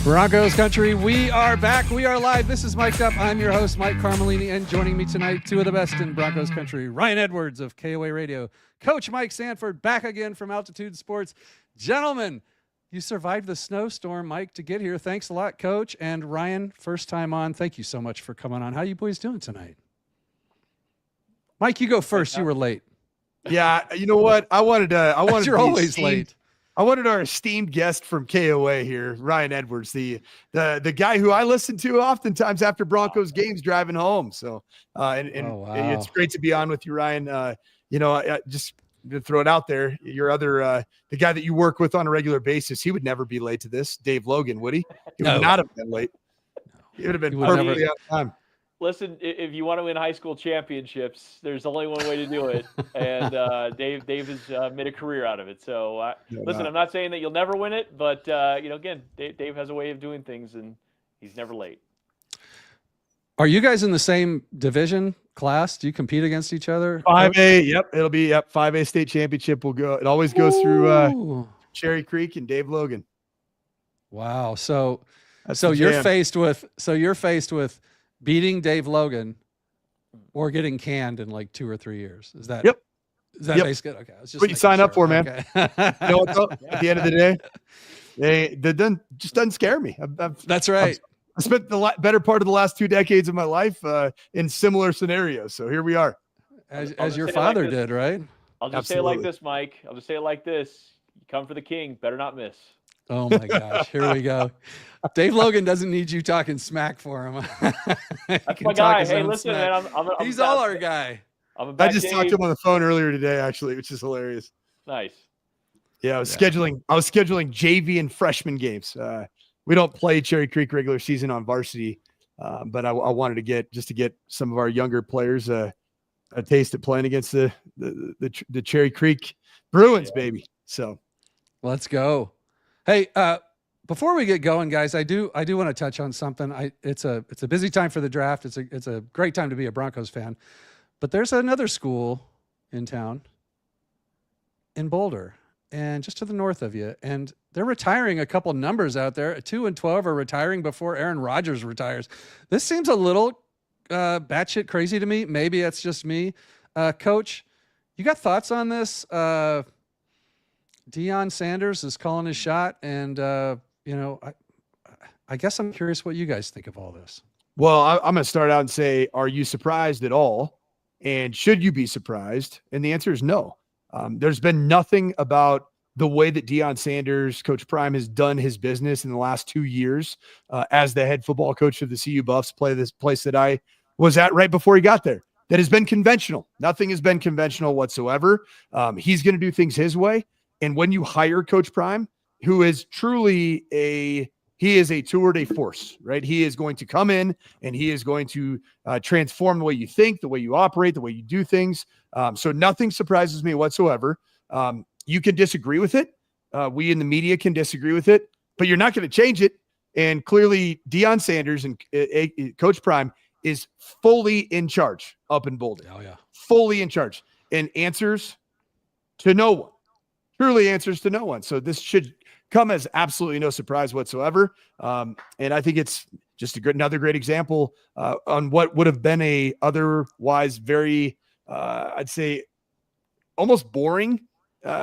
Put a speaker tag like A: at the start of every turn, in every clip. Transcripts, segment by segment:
A: Broncos country, we are back. We are live. This is Mic'd Up. I'm your host, Mike Carmelini, and joining me tonight, two of the best in Broncos country, Ryan Edwards of KOA Radio, Coach Mike Sanford, back again from Altitude Sports. Gentlemen, you survived the snowstorm, Mike, to get here. Thanks a lot, Coach. And Ryan, first time on. Thank you so much for coming on. How you boys doing tonight? Mike, you go first. You were late.
B: Yeah, you know what? I wanted
A: You're always late.
B: I wanted our esteemed guest from KOA here, Ryan Edwards, the guy who I listen to oftentimes after Broncos games driving home. So, it's great to be on with you, Ryan. Just to throw it out there, your other the guy that you work with on a regular basis, he would never be late to this. Dave Logan, would he? He would not have been late. He would have been perfectly on time.
C: Listen, if you want to win high school championships, there's only one way to do it, and Dave has made a career out of it. So, listen, I'm not saying that you'll never win it, but again, Dave has a way of doing things, and he's never late.
A: Are you guys in the same division class? Do you compete against each other?
B: 5A, yep, it'll be 5A state championship. Will go. It always goes through Cherry Creek and Dave Logan.
A: Wow. So you're faced with beating Dave Logan or getting canned in like 2 or 3 years. Is that basically okay? It's just
B: what you sign up for, man.
A: Okay.
B: You know what, though? At the end of the day, doesn't scare me.
A: That's right.
B: I spent the better part of the last 2 decades of my life in similar scenarios. So here we are.
A: As your father did, right?
C: I'll just say it like this, Mike. I'll just say it like this. You come for the king, better not miss.
A: Oh my gosh, here we go. Dave Logan doesn't need you talking smack for him.
C: That's my guy. Hey, listen, man,
A: he's all our guy.
B: I just talked to him on the phone earlier today, actually, which is hilarious.
C: Nice.
B: Yeah, I was scheduling JV and freshman games. We don't play Cherry Creek regular season on varsity, but I wanted to get some of our younger players a taste of playing against the Cherry Creek Bruins, baby. So
A: let's go. Hey, before we get going, guys, I do want to touch on something. It's a busy time for the draft. It's a great time to be a Broncos fan, but there's another school in town in Boulder, and just to the north of you, and they're retiring a couple numbers out there. 2 and 12 are retiring before Aaron Rodgers retires. This seems a little batshit crazy to me. Maybe that's just me. Coach, you got thoughts on this? Deion Sanders is calling his shot, and I guess I'm curious what you guys think of all this.
B: Well, I'm going to start out and say, are you surprised at all? And should you be surprised? And the answer is no. There's been nothing about the way that Deion Sanders, Coach Prime, has done his business in the last 2 years as the head football coach of the CU Buffs, this place that I was at right before he got there, that has been conventional. Nothing has been conventional whatsoever. He's going to do things his way. And when you hire Coach Prime, who is truly a tour de force, right? He is going to come in and he is going to transform the way you think, the way you operate, the way you do things. So nothing surprises me whatsoever. You can disagree with it. We in the media can disagree with it, but you're not going to change it. And clearly Deion Sanders and Coach Prime is fully in charge up in Boulder.
A: Oh yeah.
B: Fully in charge and answers to no one. Truly answers to no one. So this should come as absolutely no surprise whatsoever. And I think it's just another great example on what would have been a otherwise very, I'd say, almost boring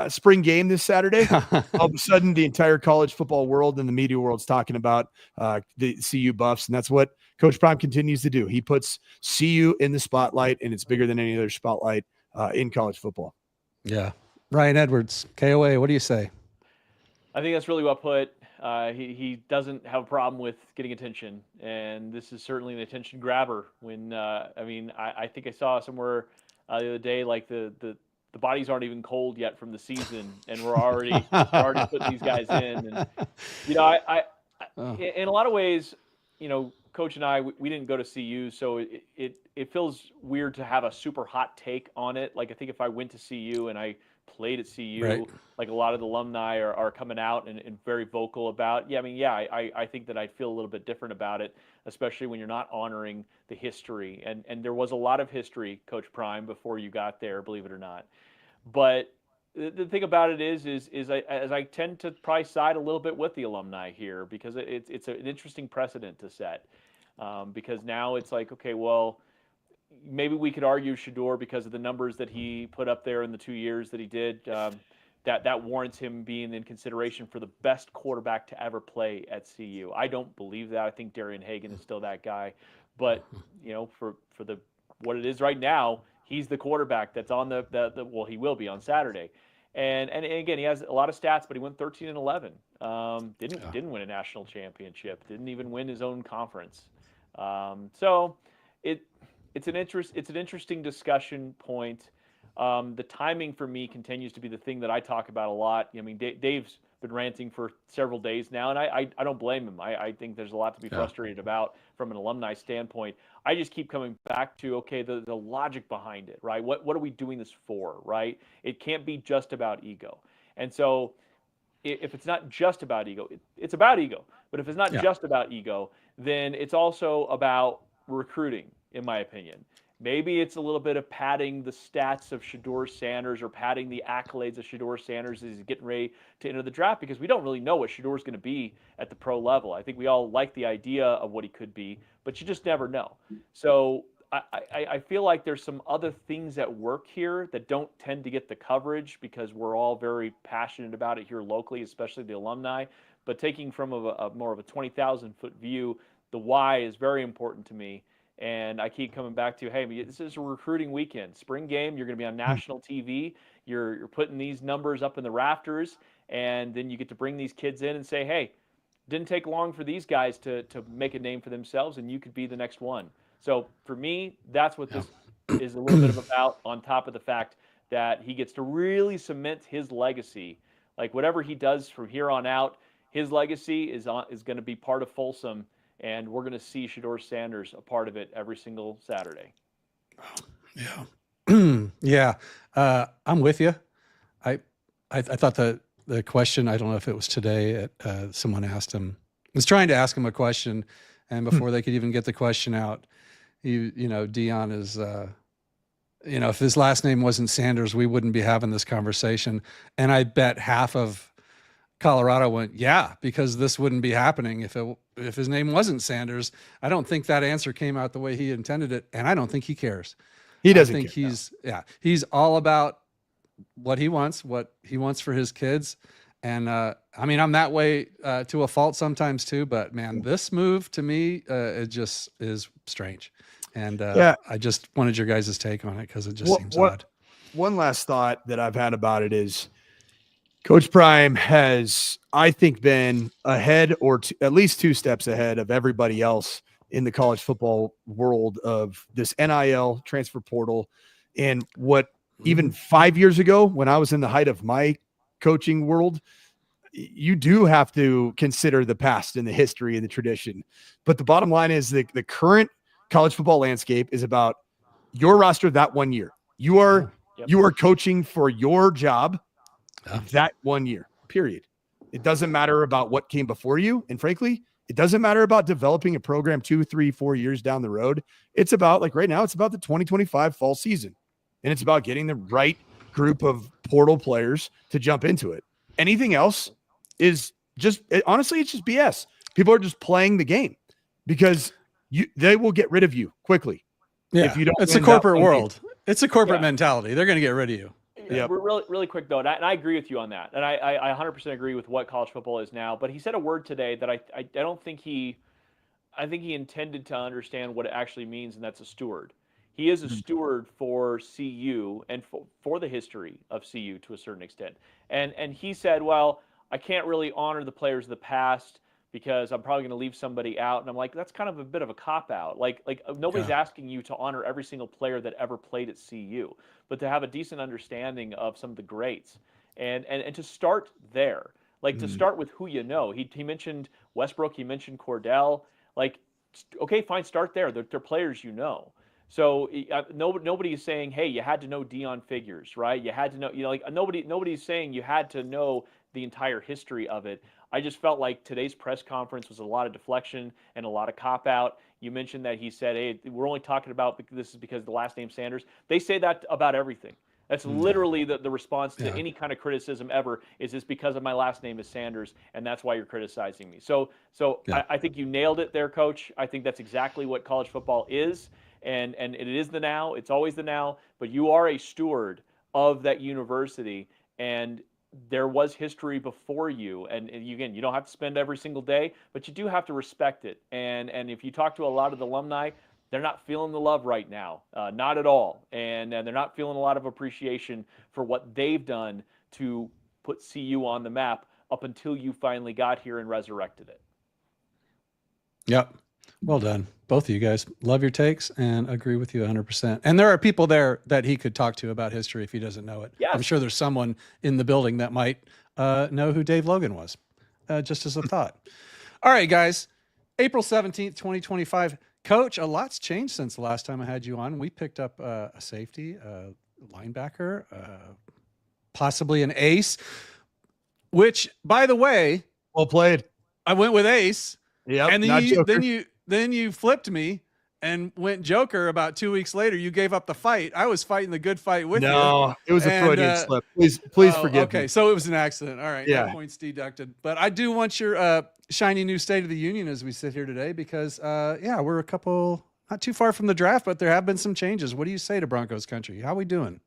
B: spring game this Saturday. All of a sudden, the entire college football world and the media world's talking about the CU Buffs, and that's what Coach Prime continues to do. He puts CU in the spotlight, and it's bigger than any other spotlight in college football.
A: Yeah. Ryan Edwards, KOA, what do you say?
C: I think that's really well put. He doesn't have a problem with getting attention, and this is certainly an attention grabber. When I think I saw somewhere the other day, like the bodies aren't even cold yet from the season, and we're already putting these guys in. And in a lot of ways, Coach and I, we didn't go to CU, so it feels weird to have a super hot take on it. Like I think if I went to CU and I played at CU, right, like a lot of the alumni are coming out and very vocal about. I think that I'd feel a little bit different about it, especially when you're not honoring the history. And there was a lot of history, Coach Prime, before you got there, believe it or not. But the thing about it is I tend to probably side a little bit with the alumni here because it's an interesting precedent to set. Because now it's like, okay, well, maybe we could argue Shador because of the numbers that he put up there in the 2 years that he did. That warrants him being in consideration for the best quarterback to ever play at CU. I don't believe that. I think Darian Hagan is still that guy. But, for the what it is right now, he's the quarterback that's on well, he will be on Saturday. And again, he has a lot of stats, but he went 13-11. Didn't win a national championship. Didn't even win his own conference. So it's an interesting discussion point. The timing for me continues to be the thing that I talk about a lot. I mean, Dave's been ranting for several days now, and I don't blame him. I think there's a lot to be frustrated about from an alumni standpoint. I just keep coming back to, okay, the logic behind it, right? What are we doing this for, right? It can't be just about ego. And so if it's not just about ego, it's about ego. But if it's not just about ego, then it's also about recruiting, in my opinion. Maybe it's a little bit of padding the stats of Shador Sanders or padding the accolades of Shador Sanders as he's getting ready to enter the draft, because we don't really know what Shador's going to be at the pro level. I think we all like the idea of what he could be, but you just never know. So I feel like there's some other things at work here that don't tend to get the coverage because we're all very passionate about it here locally, especially the alumni. But taking from a more of a 20,000-foot view, the why is very important to me. And I keep coming back to, hey, this is a recruiting weekend. Spring game, you're going to be on national TV. You're putting these numbers up in the rafters, and then you get to bring these kids in and say, hey, didn't take long for these guys to make a name for themselves, and you could be the next one. So for me, that's what this is a little bit of about, on top of the fact that he gets to really cement his legacy. Like whatever he does from here on out, his legacy is going to be part of Folsom. And we're going to see Shador Sanders a part of it every single Saturday.
A: Yeah. I'm with you. I thought the question, I don't know if it was today, someone asked him, was trying to ask him a question, and before they could even get the question out, Deion is, if his last name wasn't Sanders, we wouldn't be having this conversation. And I bet half of Colorado went, yeah, because this wouldn't be happening if his name wasn't Sanders. I don't think that answer came out the way he intended it, and I don't think he cares.
B: He doesn't.
A: I think he's all about what he wants for his kids. And I'm that way to a fault sometimes too. But man, this move to me, it just is strange. And I just wanted your guys' take on it because it just seems odd.
B: One last thought that I've had about it is, Coach Prime has, I think, been ahead or at least 2 steps ahead of everybody else in the college football world of this NIL transfer portal. And what even 5 years ago, when I was in the height of my coaching world, you do have to consider the past and the history and the tradition. But the bottom line is that the current college football landscape is about your roster that 1 year. You are coaching for your job that 1 year, period. It doesn't matter about what came before you. And frankly, it doesn't matter about developing a program 2, 3, 4 years down the road. It's about, like right now, it's about the 2025 fall season. And it's about getting the right group of portal players to jump into it. Anything else is honestly, it's just BS. People are just playing the game because they will get rid of you quickly.
A: Yeah,
B: if you don't.
A: It's a corporate world. It's a corporate mentality. They're going to get rid of you.
C: Yeah, really quick though, and I agree with you on that, and I 100% agree with what college football is now. But he said a word today that I don't think I think he intended to understand what it actually means, and that's a steward. He is a steward for CU and for the history of CU to a certain extent. And he said, well, I can't really honor the players of the past because I'm probably going to leave somebody out. And I'm like, that's kind of a bit of a cop-out. Like nobody's asking you to honor every single player that ever played at CU, but to have a decent understanding of some of the greats and to start there, to start with who you know. He mentioned Westbrook, he mentioned Cordell. Like, okay, fine, start there. They're players you know. So nobody is saying, hey, you had to know Deion Figures, right? You had to know, nobody's saying you had to know the entire history of it. I just felt like today's press conference was a lot of deflection and a lot of cop-out. You mentioned that he said, hey, we're only talking about this is because the last name Sanders. They say that about everything. That's literally the response to
A: Yeah.
C: any kind of criticism ever is it's because of my last name is Sanders, and that's why you're criticizing me. So
A: Yeah.
C: I think you nailed it there, Coach. I think that's exactly what college football is, and it is the now. It's always the now, but you are a steward of that university, and there was history before you. And again, you don't have to spend every single day, but you do have to respect it. And if you talk to a lot of the alumni, they're not feeling the love right now, not at all. And they're not feeling a lot of appreciation for what they've done to put CU on the map up until you finally got here and resurrected it.
A: Yep. Well done. Both of you guys. Love your takes and agree with you 100%. And there are people there that he could talk to about history if he doesn't know it.
C: Yes.
A: I'm sure there's someone in the building that might know who Dave Logan was, just as a thought. All right, guys. April 17th, 2025. Coach, a lot's changed since the last time I had you on. We picked up a safety, a linebacker, possibly an ace, which, by the way,
B: well played.
A: I went with ace.
B: Yeah,
A: and then you flipped me and went Joker. About 2 weeks later, you gave up the fight. I was fighting the good fight with you.
B: No, it was a Freudian slip. Please forgive me.
A: Okay, so it was an accident. All right,
B: yeah.
A: No points deducted. But I do want your shiny new State of the Union as we sit here today because, we're a couple, not too far from the draft, but there have been some changes. What do you say to Broncos country? How we doing?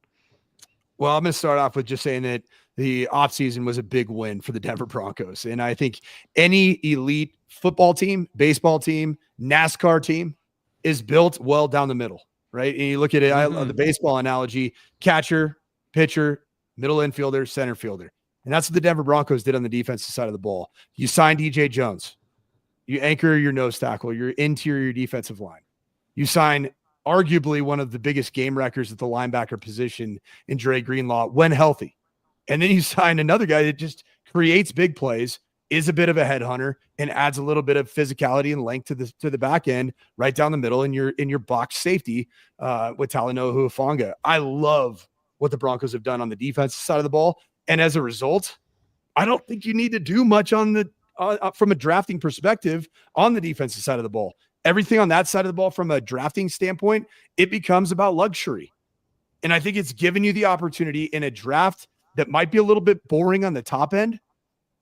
B: Well, I'm going to start off with just saying that the offseason was a big win for the Denver Broncos. And I think any elite football team, baseball team, NASCAR team is built well down the middle, right? And you look at it, I love the baseball analogy, catcher, pitcher, middle infielder, center fielder. And that's what the Denver Broncos did on the defensive side of the ball. You signed DJ Jones. You anchor your nose tackle, your interior defensive line. You sign arguably one of the biggest game wreckers at the linebacker position in Dre Greenlaw when healthy. And then you sign another guy that just creates big plays, is a bit of a headhunter, and adds a little bit of physicality and length to the back end, right down the middle in your box safety with Talanoa Hufanga. I love what the Broncos have done on the defensive side of the ball. And as a result, I don't think you need to do much on the from a drafting perspective on the defensive side of the ball. Everything on that side of the ball from a drafting standpoint, it becomes about luxury. And I think it's given you the opportunity in a draft that might be a little bit boring on the top end,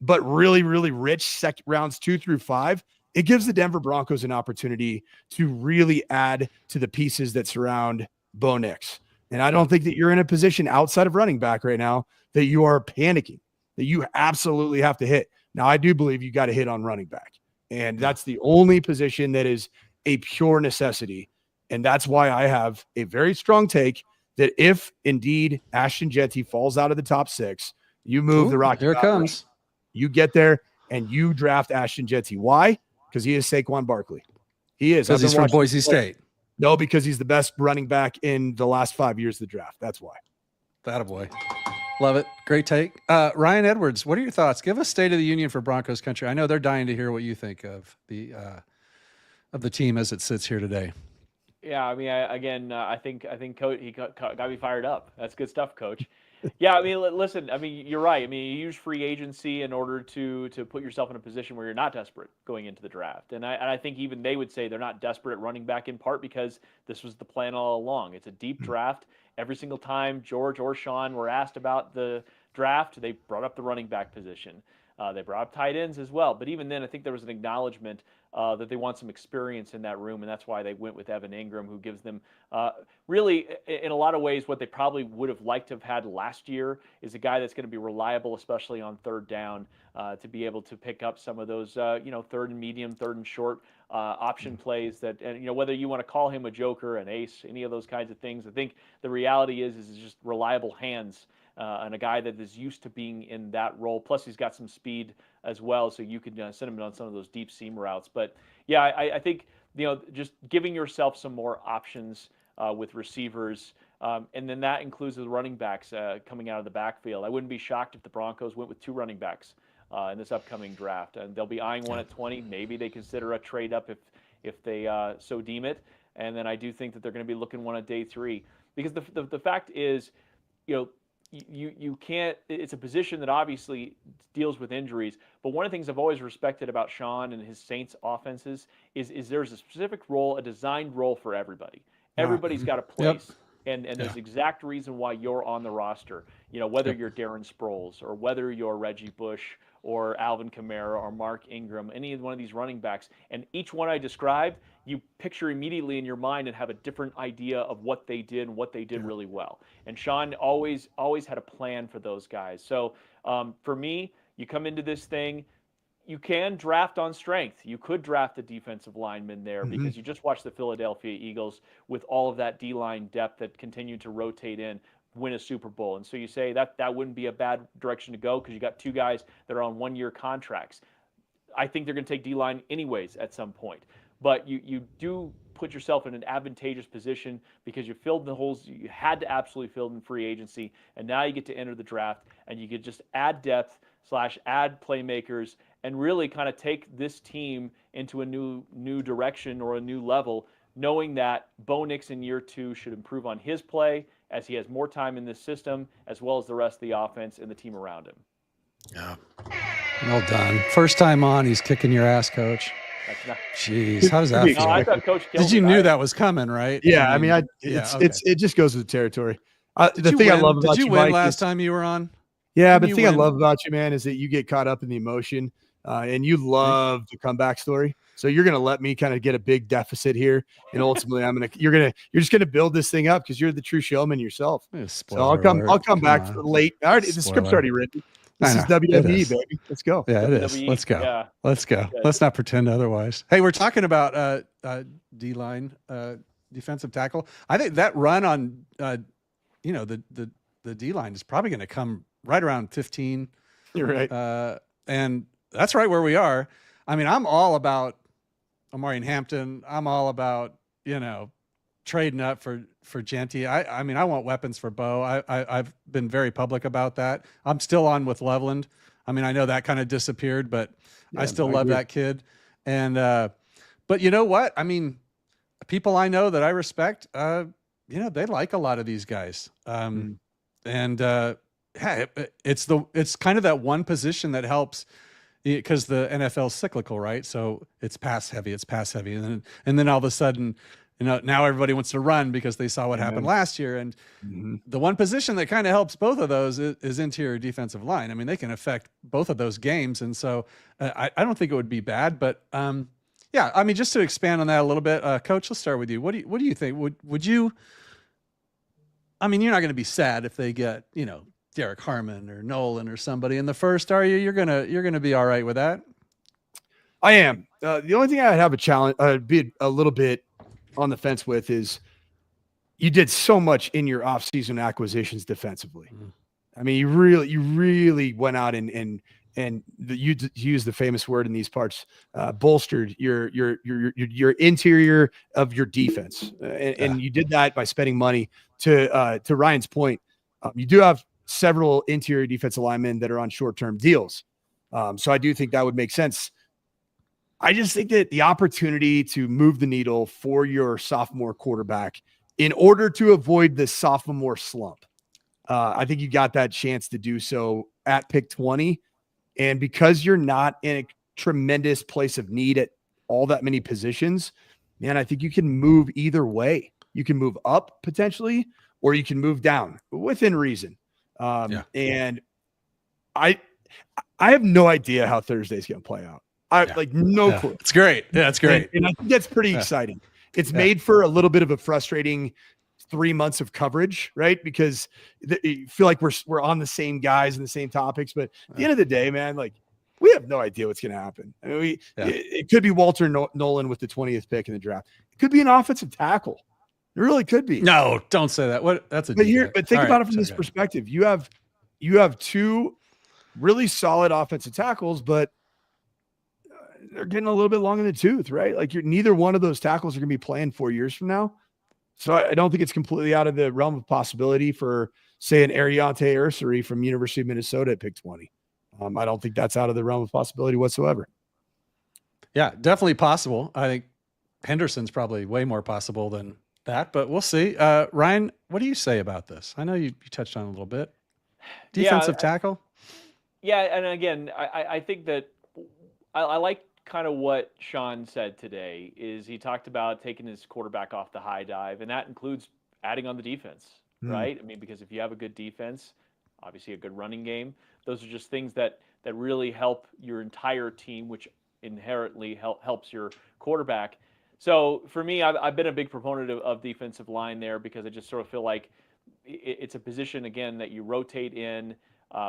B: but really, really rich rounds 2 through 5. It gives the Denver Broncos an opportunity to really add to the pieces that surround Bo Nix. And I don't think that you're in a position outside of running back right now that you are panicking, that you absolutely have to hit. Now, I do believe you got to hit on running back. And that's the only position that is a pure necessity. And that's why I have a very strong take that if indeed Ashton Jeanty falls out of the top 6, you move the Rocky.
A: Here it comes.
B: You get there and you draft Ashton Jeanty. Why? Because he is Saquon Barkley. He is.
A: Because he's from Boise State.
B: No, because he's the best running back in the last 5 years of the draft. That's why.
A: Attaboy. Love it. Great take. Ryan Edwards, what are your thoughts? Give us State of the Union for Broncos country. I know they're dying to hear what you think of the team as it sits here today.
C: Yeah, I mean, I think Coach, he got me fired up. That's good stuff, Coach. Yeah, I mean, listen, I mean, you're right. I mean, you use free agency in order to put yourself in a position where you're not desperate going into the draft. And I think even they would say they're not desperate at running back in part because this was the plan all along. It's a deep draft. Every single time George or Sean were asked about the draft, they brought up the running back position. They brought up tight ends as well. But even then, I think there was an acknowledgement that they want some experience in that room, and that's why they went with Evan Ingram, who gives them really, in a lot of ways, what they probably would have liked to have had last year is a guy that's going to be reliable, especially on third down, to be able to pick up some of those, third and medium, third and short option plays that, and whether you want to call him a joker, an ace, any of those kinds of things. I think the reality is just reliable hands. And a guy that is used to being in that role. Plus, he's got some speed as well, so you could send him on some of those deep seam routes. But yeah, I think just giving yourself some more options with receivers, and then that includes the running backs coming out of the backfield. I wouldn't be shocked if the Broncos went with 2 running backs in this upcoming draft, and they'll be eyeing one at 20. Maybe they consider a trade up if they so deem it. And then I do think that they're going to be looking one at day 3 because the fact is, you can't, it's a position that obviously deals with injuries, but one of the things I've always respected about Sean and his Saints offenses is there's a specific role, a designed role for everybody. Everybody's got a place. And there's exact reason why you're on the roster. Whether you're Darren Sproles or whether you're Reggie Bush or Alvin Kamara or Mark Ingram, any one of these running backs, and each one I described, you picture immediately in your mind and have a different idea of what they did and what they did really well. And Sean always had a plan for those guys. So for me, you come into this thing, you can draft on strength. You could draft a defensive lineman there because you just watched the Philadelphia Eagles with all of that D-line depth that continued to rotate in, win a Super Bowl. And so you say that wouldn't be a bad direction to go because you got two guys that are on one-year contracts. I think they're going to take D-line anyways at some point. But you do put yourself in an advantageous position because you filled the holes you had to absolutely fill in free agency, and now you get to enter the draft, and you could just add depth / add playmakers and really kind of take this team into a new direction or a new level, knowing that Bo Nix in year 2 should improve on his play as he has more time in this system, as well as the rest of the offense and the team around him.
A: Yeah. Well done. First time on, he's kicking your ass, Coach. Jeez, how does that feel?
C: I thought Coach
A: Did you knew that was coming, right?
B: Yeah, it just goes with the territory. The thing I love about you, Mike,
A: did you win last time you were on?
B: Yeah, but the thing I love about you, man, is that you get caught up in the emotion, and you love the comeback story. So you're going to let me kind of get a big deficit here, and ultimately, you're just going to build this thing up because you're the true showman yourself. So I'll come back late. The script's already written. This is WWE, baby. Let's go.
A: Yeah, it is. Let's go. Yeah. Let's go. Let's not pretend otherwise. Hey, we're talking about D-line, defensive tackle. I think that run on, the D-line is probably going to come right around 15.
B: You're right.
A: And that's right where we are. I mean, I'm all about Omarion Hampton. I'm all about, trading up for Genty. I mean, I want weapons for Bo. I've been very public about that. I'm still on with Loveland. I mean, I know that kind of disappeared, but I still love that kid. And, but you know what? I mean, people I know that I respect, they like a lot of these guys. And, it's kind of that one position that helps because the NFL's cyclical, right? So it's pass heavy. And then all of a sudden, now everybody wants to run because they saw what happened last year. And the one position that kind of helps both of those is interior defensive line. I mean, they can affect both of those games. And so I don't think it would be bad, but yeah, I mean, just to expand on that a little bit, Coach, let's start with you. What do you think? Would you, I mean, you're not going to be sad if they get, Derek Harmon or Nolan or somebody in the first, are you? You're going to be all right with that.
B: I am. The only thing I'd have a challenge, be a little bit on the fence with is you did so much in your offseason acquisitions defensively. I mean, you really went out and you use the famous word in these parts, bolstered your interior of your defense. And you did that by spending money. To Ryan's point, you do have several interior defensive linemen that are on short-term deals. So I do think that would make sense. I just think that the opportunity to move the needle for your sophomore quarterback in order to avoid the sophomore slump, I think you got that chance to do so at pick 20. And because you're not in a tremendous place of need at all that many positions, man, I think you can move either way. You can move up potentially, or you can move down within reason. And I have no idea how Thursday's going to play out. No clue.
A: It's great. Yeah, it's great.
B: And I think that's pretty exciting. It's made for a little bit of a frustrating 3 months of coverage, right? Because you feel like we're on the same guys and the same topics, but at the end of the day, man, like we have no idea what's going to happen. I mean, it could be Walter Nolan with the 20th pick in the draft. It could be an offensive tackle. It really could be.
A: No, don't say that. But
B: think about it from this perspective. You have two really solid offensive tackles, but they're getting a little bit long in the tooth, right? Like neither one of those tackles are going to be playing 4 years from now. So I don't think it's completely out of the realm of possibility for, say, an Ariante Ursary from University of Minnesota at pick 20. I don't think that's out of the realm of possibility whatsoever.
A: Yeah, definitely possible. I think Henderson's probably way more possible than that, but we'll see. Ryan, what do you say about this? I know you touched on it a little bit. Defensive tackle?
C: Yeah, and again, I think that I like kind of what Sean said today is he talked about taking his quarterback off the high dive, and that includes adding on the defense, right? I mean, because if you have a good defense, obviously a good running game, those are just things that really help your entire team, which inherently helps your quarterback. So for me, I've been a big proponent of defensive line there, because I just sort of feel like it's a position, again, that you rotate in.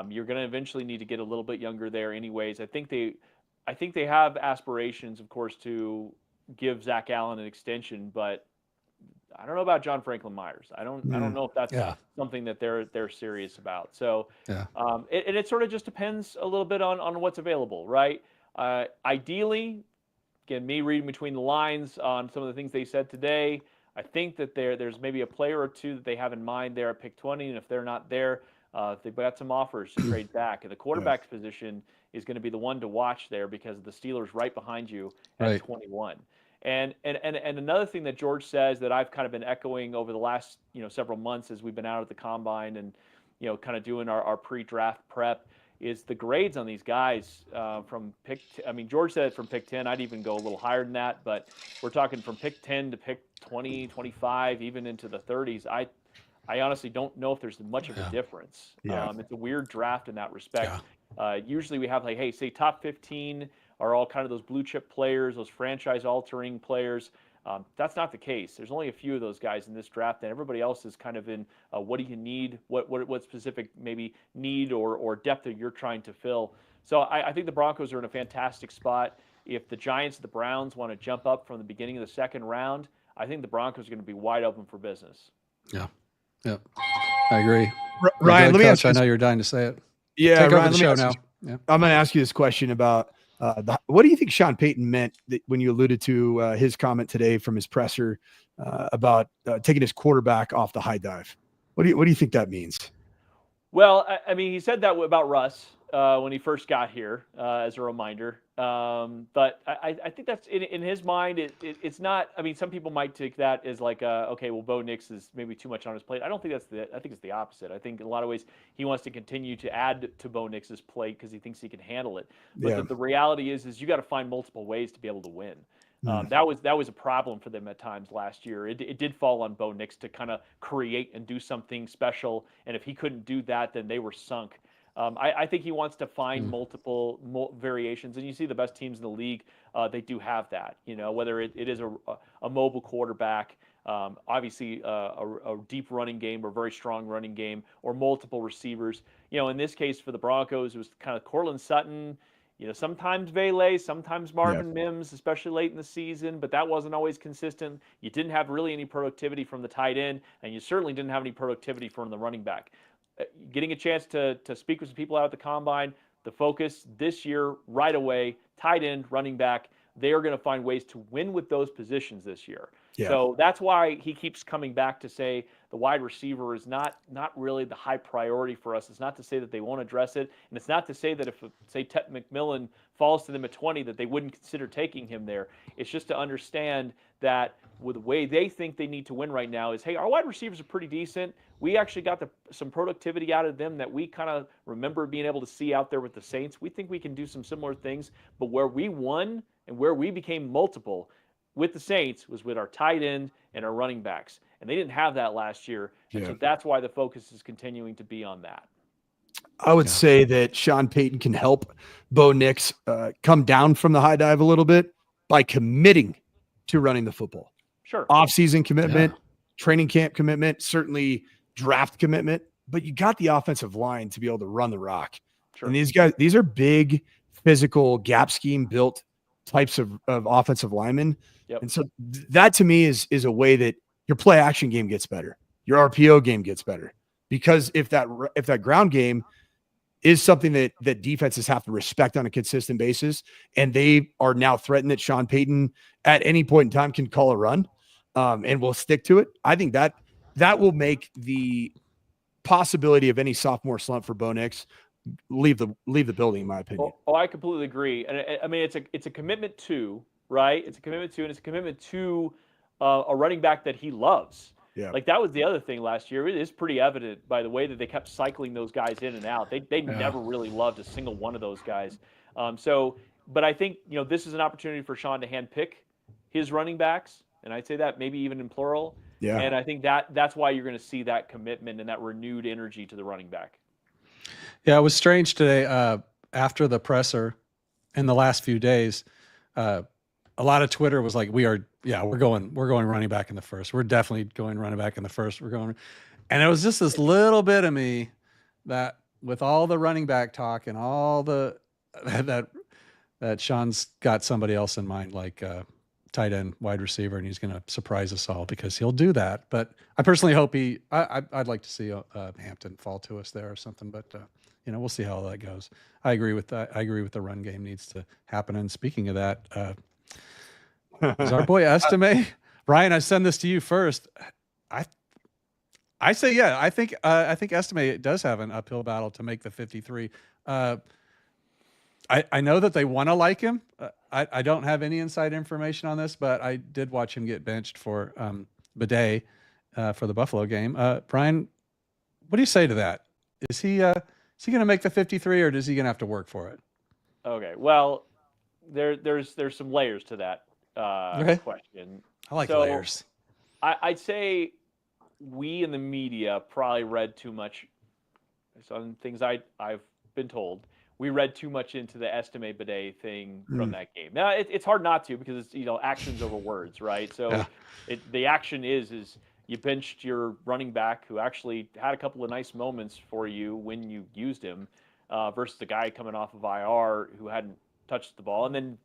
C: You're going to eventually need to get a little bit younger there anyways. I think they have aspirations, of course, to give Zach Allen an extension, but I don't know about John Franklin Myers. I don't know if that's something that they're serious about. So, and it sort of just depends a little bit on what's available, right? Ideally, again, me reading between the lines on some of the things they said today, I think that there's maybe a player or two that they have in mind there at pick 20, and if they're not there, they've got some offers to trade back. And the quarterback position is going to be the one to watch there, because the Steelers right behind you at 21. And another thing that George says that I've kind of been echoing over the last several months as we've been out at the combine and kind of doing our pre-draft prep is the grades on these guys from pick. George said from pick 10. I'd even go a little higher than that, but we're talking from pick 10 to pick 20, 25, even into the 30s. I honestly don't know if there's much of a difference. It's a weird draft in that respect. Usually we have say top 15 are all kind of those blue chip players, those franchise altering players. That's not the case. There's only a few of those guys in this draft, and everybody else is kind of in what do you need, what specific maybe need or depth that you're trying to fill. So I think the Broncos are in a fantastic spot. If the Giants and the Browns want to jump up from the beginning of the second round, I think the Broncos are going to be wide open for business.
A: Yeah. I agree.
B: Ryan, let me ask you.
A: I know you're dying to say it.
B: Yeah,
A: Take
B: Ryan,
A: over the show now. Yeah.
B: I'm going to ask you this question about what do you think Sean Payton meant when you alluded to his comment today from his presser about taking his quarterback off the high dive? What do you think that means?
C: Well, he said that about Russ when he first got here, as a reminder. But I think that's in his mind. It's not. Some people might take that as like, okay, well, Bo Nix is maybe too much on his plate. I don't think I think it's the opposite. I think in a lot of ways he wants to continue to add to Bo Nix's plate because he thinks he can handle it. But the reality is you got to find multiple ways to be able to win. That was a problem for them at times last year. It did fall on Bo Nix to kind of create and do something special, and if he couldn't do that, then they were sunk. I think he wants to find multiple variations, and you see the best teams in the league, they do have that. Whether it is a mobile quarterback, obviously a deep running game or very strong running game, or multiple receivers. In this case for the Broncos, it was kind of Cortland Sutton. Sometimes Vele, sometimes Marvin Mims, especially late in the season, but that wasn't always consistent. You didn't have really any productivity from the tight end, and you certainly didn't have any productivity from the running back. Getting a chance to speak with some people out at the combine, the focus this year right away, tight end, running back, they are going to find ways to win with those positions this year. Yeah. So that's why he keeps coming back to say the wide receiver is not really the high priority for us. It's not to say that they won't address it, and it's not to say that if, say, Tet McMillan falls to them at 20 that they wouldn't consider taking him there. It's just to understand that with the way they think they need to win right now is, hey, our wide receivers are pretty decent. We actually got some productivity out of them that we kind of remember being able to see out there with the Saints. We think we can do some similar things, but where we won and where we became multiple with the Saints was with our tight end and our running backs. And they didn't have that last year. And so that's why the focus is continuing to be on that.
B: I would say that Sean Payton can help Bo Nix come down from the high dive a little bit by committing to running the football.
C: Sure.
B: Off-season commitment, training camp commitment, certainly draft commitment, but you got the offensive line to be able to run the rock. Sure. And these are big, physical, gap scheme built types of offensive linemen. Yep. And so that to me is a way that your play action game gets better. Your RPO game gets better, because if that ground game is something that defenses have to respect on a consistent basis, and they are now threatened that Sean Payton at any point in time can call a run and will stick to it. I think that will make the possibility of any sophomore slump for Bo Nix leave the building, in my opinion.
C: Oh, I completely agree. And it's a commitment to, right? It's a commitment to, and it's a commitment to a running back that he loves. Yeah. Like that was the other thing last year. It is pretty evident by the way that they kept cycling those guys in and out. They never really loved a single one of those guys. But I think, this is an opportunity for Sean to handpick his running backs. And I'd say that maybe even in plural.
B: Yeah.
C: And I think that's why you're going to see that commitment and that renewed energy to the running back.
A: Yeah, it was strange today after the presser in the last few days. A lot of Twitter was like, we're going running back in the first. We're definitely going running back in the first. And it was just this little bit of me that with all the running back talk and all the that Sean's got somebody else in mind, like tight end, wide receiver, and he's going to surprise us all because he'll do that. But I personally hope I'd like to see Hampton fall to us there or something. But we'll see how that goes. I agree with that. I agree with the run game needs to happen. And speaking of that, is our boy Estime? Ryan, I send this to you first. I say, yeah, I think Estime does have an uphill battle to make the 53. I know that they want to like him. I don't have any inside information on this, but I did watch him get benched for Bidet for the Buffalo game. Brian, what do you say to that? Is he going to make the 53, or is he going to have to work for it?
C: Okay, well, there's some layers to that question.
A: I like layers.
C: I'd say we in the media probably read too much. Some things I've been told. We read too much into the Estime Bidet thing from that game. Now it's hard not to because it's actions over words, right? So the action is you benched your running back who actually had a couple of nice moments for you when you used him, versus the guy coming off of IR who hadn't touched the ball and then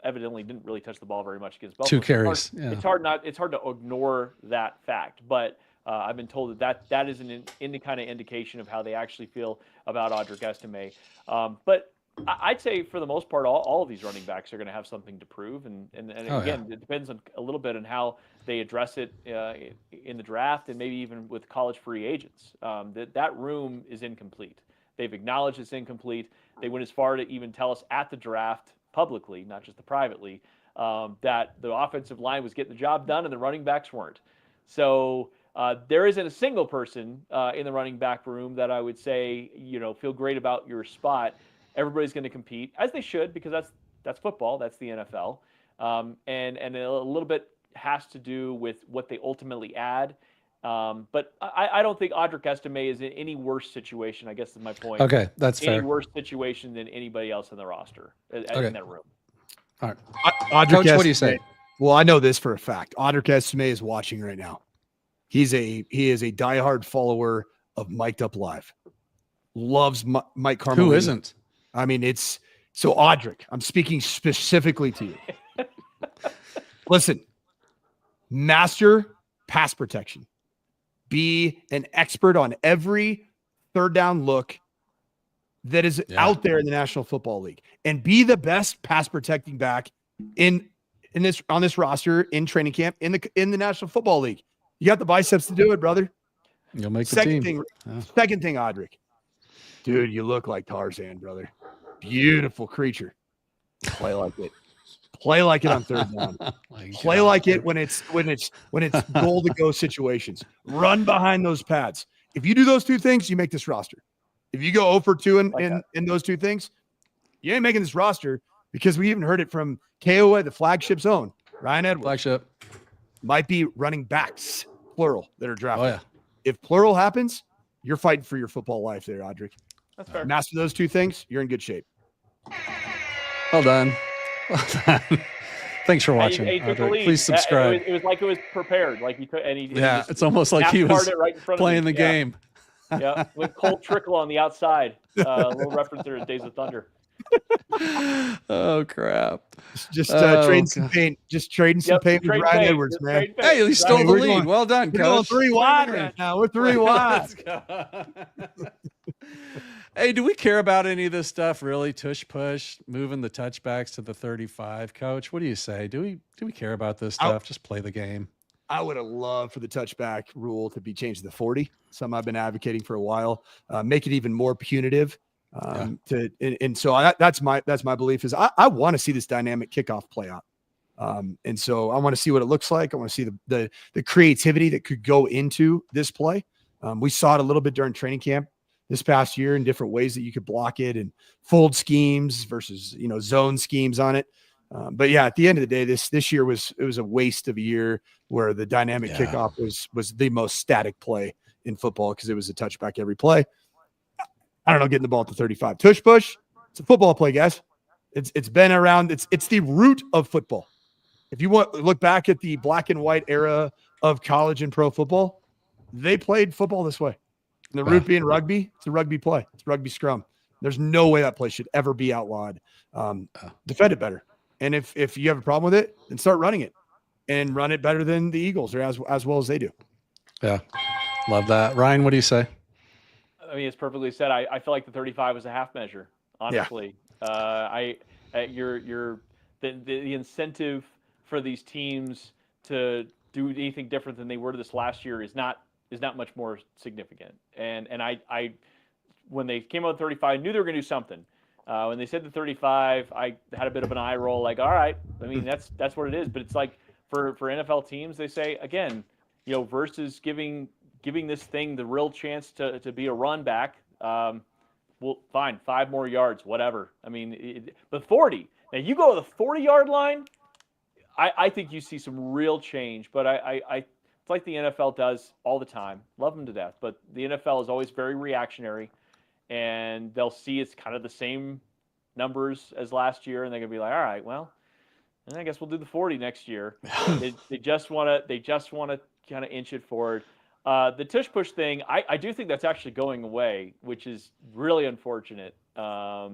C: evidently didn't really touch the ball very much against Buffalo.
A: 2 carries.
C: It's hard to ignore that fact, but. I've been told that is any kind of indication of how they actually feel about Audric Estime. But I'd say for the most part, all of these running backs are going to have something to prove. And again, it depends on a little bit on how they address it in the draft and maybe even with college free agents. That room is incomplete. They've acknowledged it's incomplete. They went as far to even tell us at the draft publicly, not just privately, that the offensive line was getting the job done and the running backs weren't. So there isn't a single person in the running back room that I would say, feel great about your spot. Everybody's going to compete, as they should, because that's football. That's the NFL. And a little bit has to do with what they ultimately add. But I don't think Audric Estime is in any worse situation, I guess is my point.
A: Okay, that's fair.
C: Any worse situation than anybody else in the roster in that room.
A: All right.
B: Coach,
A: what do you say?
B: Well, I know this for a fact. Audric Estime is watching right now. He is a diehard follower of Mic'd Up Live. Loves Mike Carmelino.
A: Who isn't?
B: I mean, it's so Audric. I'm speaking specifically to you. Listen, master pass protection. Be an expert on every third down look that is out there in the National Football League, and be the best pass protecting back on this roster in training camp in the National Football League. You got the biceps to do it, brother.
A: You'll make the team.
B: Second thing, Audric. Dude, you look like Tarzan, brother. Beautiful creature. Play like it. Play like it on third down. Play like it when it's goal to go situations. Run behind those pads. If you do those two things, you make this roster. If you go 0 for 2 in those two things, you ain't making this roster, because we even heard it from KOA, the flagship zone. Ryan Edwards.
A: Flagship.
B: Might be running backs, plural, that are drafted.
A: Oh, yeah.
B: If plural happens, you're fighting for your football life there, Audric.
C: That's fair.
B: Master those two things, you're in good shape.
A: Well done. Well done. Thanks for watching. Please subscribe.
C: It was like it was prepared. Like
A: it's almost like he was
C: right in front
A: playing
C: of
A: the game.
C: Yeah, with Colt Trickle on the outside. A little reference there to Days of Thunder.
A: Oh crap!
B: Just trading some paint. Just trading some paint with Ryan Edwards, man.
A: Hey, he stole the lead. Well done, Coach.
B: We're going 3 wide right now. We're 3 wide.
A: Hey, do we care about any of this stuff? Really, tush push, moving the touchbacks to the 35, Coach? What do you say? Do we care about this stuff? Just play the game.
B: I would have loved for the touchback rule to be changed to the 40. Something I've been advocating for a while. Make it even more punitive. So that's my belief is I want to see this dynamic kickoff play out. And so I want to see what it looks like. I want to see the creativity that could go into this play. We saw it a little bit during training camp this past year in different ways that you could block it and fold schemes versus, zone schemes on it. But yeah, at the end of the day, this year was a waste of a year where the dynamic kickoff was the most static play in football because it was a touchback every play. I don't know, getting the ball at the 35. Tush push, it's a football play, guys. It's been around. It's the root of football. If you want look back at the black and white era of college and pro football, they played football this way. And the root being rugby, it's a rugby play. It's a rugby scrum. There's no way that play should ever be outlawed. Defend it better. And if you have a problem with it, then start running it and run it better than the Eagles or as well as they do. Yeah.
A: Love that. Ryan, what do you say?
C: I mean, it's perfectly said. I feel like the 35 was a half measure, honestly. Yeah. The incentive for these teams to do anything different than they were this last year is not much more significant. And I when they came out with 35, I knew they were going to do something. When they said the 35, I had a bit of an eye roll, like, all right, I mean, that's what it is. But it's like for NFL teams, they say, again, versus giving this thing the real chance to be a run back, well, fine, 5 more yards, whatever. I mean, but 40. Now, you go to the 40-yard line, I think you see some real change. But it's like the NFL does all the time. Love them to death. But the NFL is always very reactionary. And they'll see it's kind of the same numbers as last year, and they're gonna be like, all right, well, and I guess we'll do the 40 next year. they just want to kind of inch it forward. The tush push thing, I do think that's actually going away, which is really unfortunate. I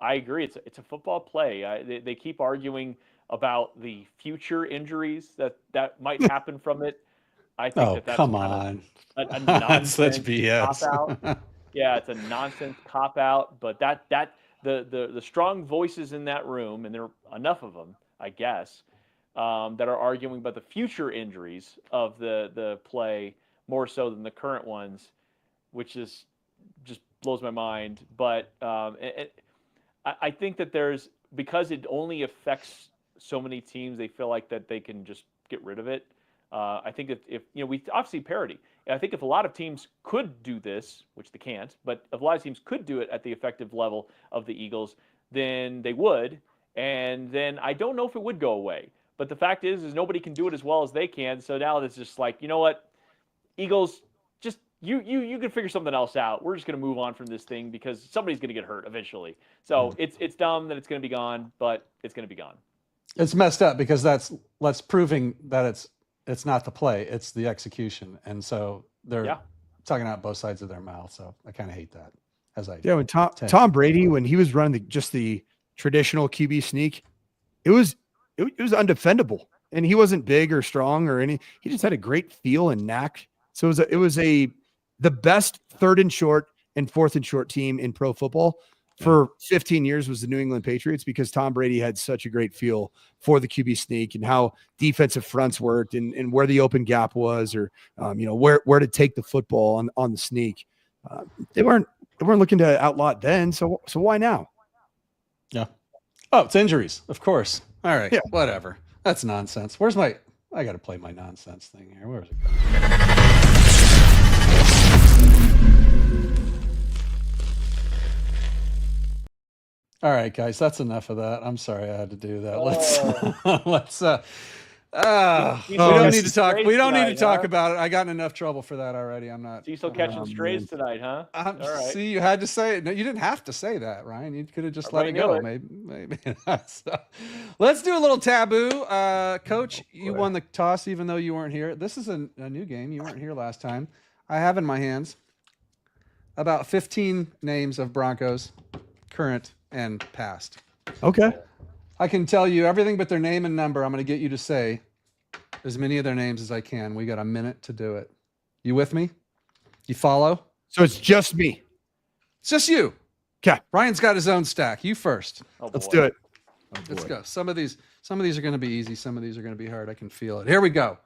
C: agree, it's a football play. They keep arguing about the future injuries that might happen from it. I think that's
A: come on,
C: a nonsense
A: such BS.
C: cop-out. Yeah, it's a nonsense cop-out, but the strong voices in that room, and there are enough of them, I guess, that are arguing about the future injuries of the play more so than the current ones, which is just blows my mind. But I think that because it only affects so many teams, they feel like that they can just get rid of it. I think if we obviously parity. I think if a lot of teams could do this, which they can't, but if a lot of teams could do it at the effective level of the Eagles, then they would. And then I don't know if it would go away. But the fact is nobody can do it as well as they can. So now it's just like, you know what, Eagles, just you can figure something else out. We're just going to move on from this thing because somebody's going to get hurt eventually. So it's dumb that it's going to be gone, but it's going to be gone.
A: It's messed up because that's proving that it's not the play, it's the execution. And so they're talking out both sides of their mouth. So I kind of hate that.
B: When Tom Brady, when he was running the traditional QB sneak, it was undefendable. And he wasn't big or strong or any, he just had a great feel and knack. So it was the best 3rd and short and 4th and short team in pro football for 15 years was the New England Patriots because Tom Brady had such a great feel for the QB sneak and how defensive fronts worked and where the open gap was or, where to take the football on the sneak. They weren't looking to outlaw it then. So why now?
A: Yeah. Oh, it's injuries. Of course. All right. Yeah. Whatever. That's nonsense. I got to play my nonsense thing here. Where is it? All right, guys, that's enough of that. I'm sorry I had to do that. We don't need to talk. We don't need to talk about it. I got in enough trouble for that already. I'm not.
C: So you still catching strays tonight, huh?
A: All right. See, you had to say it. No, you didn't have to say that, Ryan. You could have just let it go. Maybe. So, let's do a little taboo. Coach, you won the toss, even though you weren't here. This is a new game. You weren't here last time. I have in my hands about 15 names of Broncos, current and past.
B: Okay.
A: I can tell you everything but their name and number. I'm going to get you to say as many of their names as I can. We got a minute to do it. You with me? You follow?
B: So it's just me.
A: It's just you.
B: Okay.
A: Ryan's got his own stack. You first.
B: Let's do it.
A: Let's go. Some of these are going to be easy. Some of these are going to be hard. I can feel it. Here we go.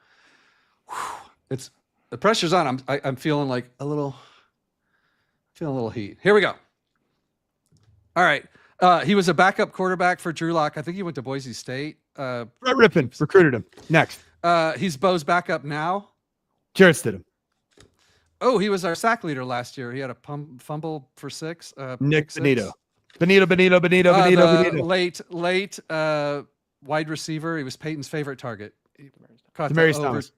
A: It's the pressure's on. I'm feeling like a little heat. Here we go. All right. He was a backup quarterback for Drew Lock. I think he went to Boise State.
B: Brett Rippon recruited him. Next.
A: He's Bo's backup now.
B: Jarrett Stidham.
A: Oh, he was our sack leader last year. He had a fumble for 6.
B: Nick Benito. Benito.
A: Late wide receiver. He was Peyton's favorite target. Caught
B: Demaryius
A: the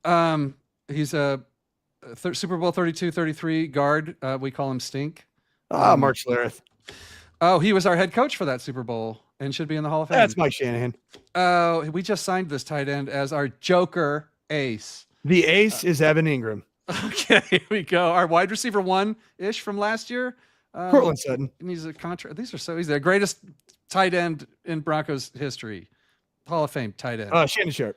B: Thomas.
A: He's a Super Bowl 32-33 guard. We call him Stink.
B: Mark Schlereth.
A: Oh, he was our head coach for that Super Bowl and should be in the Hall of Fame.
B: That's Mike Shanahan.
A: Oh, we just signed this tight end as our Joker ace.
B: The ace is Evan Ingram.
A: Okay, here we go. Our wide receiver 1-ish from last year.
B: Cortland Sutton.
A: Needs a contract. These are so easy. The greatest tight end in Broncos history. Hall of Fame tight end.
B: Shannon Sharp.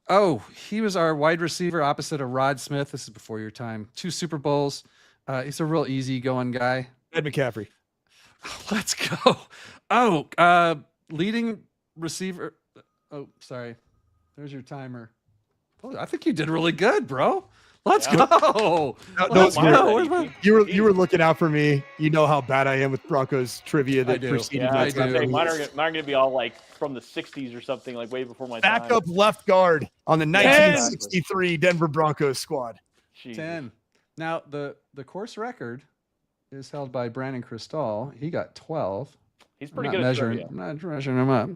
A: Oh, he was our wide receiver opposite of Rod Smith. This is before your time. 2 Super Bowls. He's a real easy-going guy.
B: Ed McCaffrey.
A: Let's go. Oh, leading receiver. Oh, sorry. There's your timer. Oh, I think you did really good, bro. Let's go.
B: Let's go. You were looking out for me. You know how bad I am with Broncos trivia that preceded
C: my
B: time.
C: time. Mine are going to be all like from the 60s or something, like way before my time.
B: Backup left guard on the 1963 Denver Broncos squad.
A: Jeez. 10. Now, the course record is held by Brandon Cristal. He got 12.
C: He's pretty good at trivia.
A: I'm not measuring him up.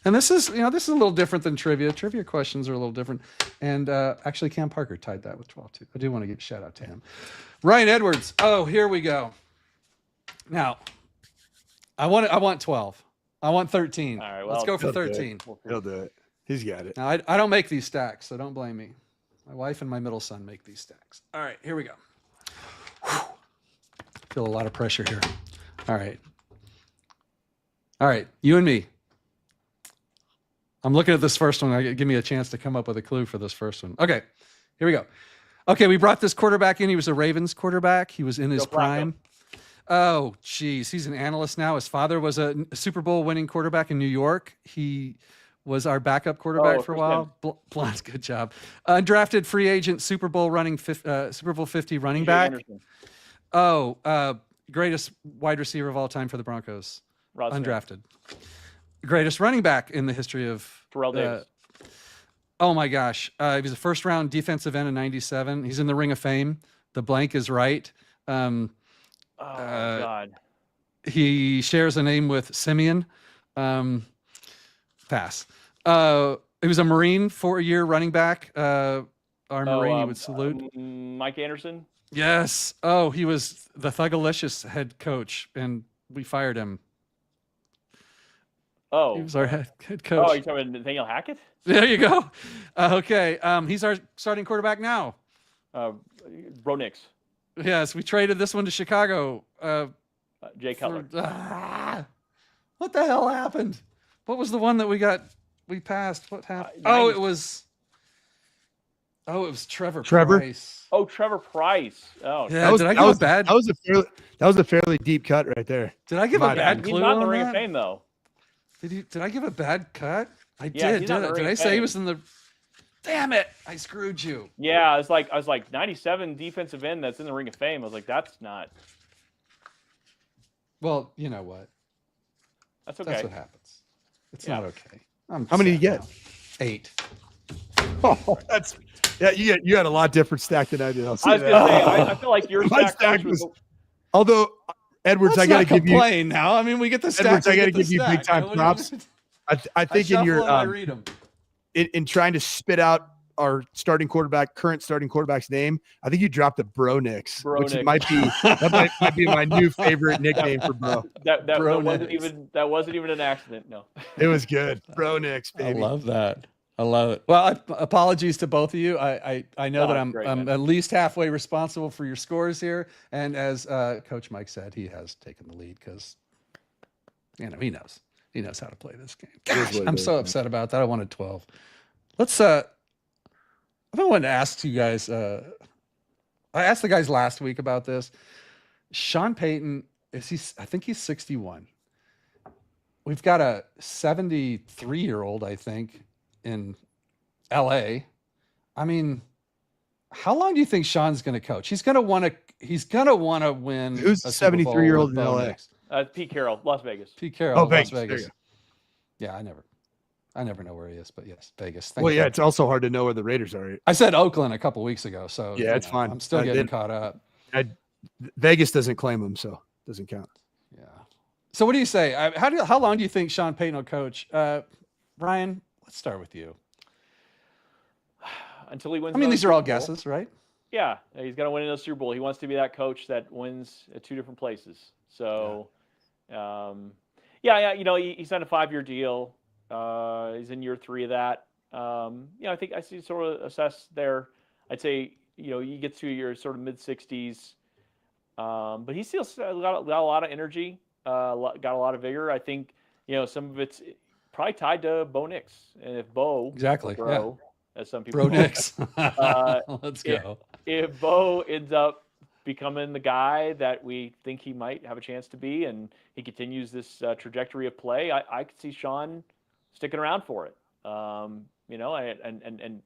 A: And this is a little different than trivia. Trivia questions are a little different. And actually, Cam Parker tied that with 12 too. I do want to give a shout out to him. Ryan Edwards. Oh, here we go. Now, I want 12. I want 13.
C: All right, well,
A: let's go for 13.
B: He'll do it. He's got it.
A: Now, I don't make these stacks, so don't blame me. My wife and my middle son make these stacks. All right, here we go. Whew. Feel a lot of pressure here. All right, you and me. I'm looking at this first one. Give me a chance to come up with a clue for this first one. Okay, here we go. Okay, we brought this quarterback in. He was a Ravens quarterback. He was in his prime. Oh, geez. He's an analyst now. His father was a Super Bowl winning quarterback in New York. He was our backup quarterback for a while. Blonde, good job. Undrafted free agent Super Bowl 50 running back. Greatest wide receiver of all time for the Broncos. Undrafted. Greatest running back in the history of
C: Terrell Davis.
A: Oh my gosh. He was a first round defensive end in 97. He's in the Ring of Fame. The blank is right.
C: God.
A: He shares a name with Simeon. Pass. He was a Marine 4-year running back. Our Marine, you would salute.
C: Mike Anderson.
A: Yes. Oh, he was the Thugalicious head coach, and we fired him.
C: Oh,
A: he was our head coach.
C: Oh, you're talking about Nathaniel Hackett?
A: There you go. Okay. He's our starting quarterback now.
C: Bro Nix.
A: Yes, we traded this one to Chicago.
C: Jay Cutler.
A: What the hell happened? What was the one that we passed? What happened? It was Trevor Price.
C: Oh, Trevor Price. Oh,
A: yeah. Did I give a bad?
B: That was a fairly deep cut right there.
A: Did I give a bad clue?
C: He's not in the
A: on
C: Ring
A: that?
C: of Fame though.
A: Did I give a bad cut? I
C: Yeah,
A: did. Did I say he was in the? Damn it! I screwed you.
C: Yeah, I was like 97 defensive end that's in the Ring of Fame. I was like, that's not.
A: Well, you know what?
C: That's okay.
A: That's what happens. It's not okay.
B: How many did you get?
A: 8.
B: Oh, you had a lot different stack than I did.
C: I was gonna say, I feel like your stack
B: was. Although Edwards,
A: Let's
B: I got to give you.
A: Complain now. I mean, we get the stack.
B: Edwards, I got to give you big time props. I think in your in trying to spit out our current starting quarterback's name, I think you dropped the Bro Nix, which might be my new favorite nickname for Bro.
C: That wasn't even an accident. No,
B: it was good, Bro Nix, baby.
A: I love that. I love it. Well, apologies to both of you. I know that I'm at least halfway responsible for your scores here, and as Coach Mike said, he has taken the lead because he knows how to play this game. Gosh, I'm so upset about that. I wanted 12. Let's I wanted to ask you guys. I asked the guys last week about this. Sean Payton I think he's 61. We've got a 73-year-old, I think, in LA. I mean, how long do you think Sean's going to coach? He's going to want to win.
B: Who's the 73-year-old in LA?
C: Pete Carroll, Las Vegas.
A: Pete Carroll,
B: Las
A: Vegas. Yeah, I never know where he is, but yes, Vegas.
B: It's also hard to know where the Raiders are.
A: I said Oakland a couple weeks ago, so
B: yeah, it's fine.
A: I'm still getting caught up.
B: Vegas doesn't claim him, so it doesn't count.
A: Yeah. So what do you say? How long do you think Sean Payton will coach? Ryan, let's start with you.
C: Until he wins.
A: I mean, these are all
C: Super Bowl.
A: guesses, right?
C: Yeah, he's got to win another Super Bowl. He wants to be that coach that wins at 2 different places. So, yeah, he signed a 5-year deal. He's in year 3 of that. I think I see sort of assess there. I'd say, he gets to your sort of mid-60s, but he still got a lot of energy, got a lot of vigor. I think, some of it's probably tied to Bo Nix, and if Bo,
A: exactly,
C: Bro, as some people
A: Bro Nix, let's
C: go. If Bo ends up becoming the guy that we think he might have a chance to be, and he continues this trajectory of play, I could see Sean sticking around for it. And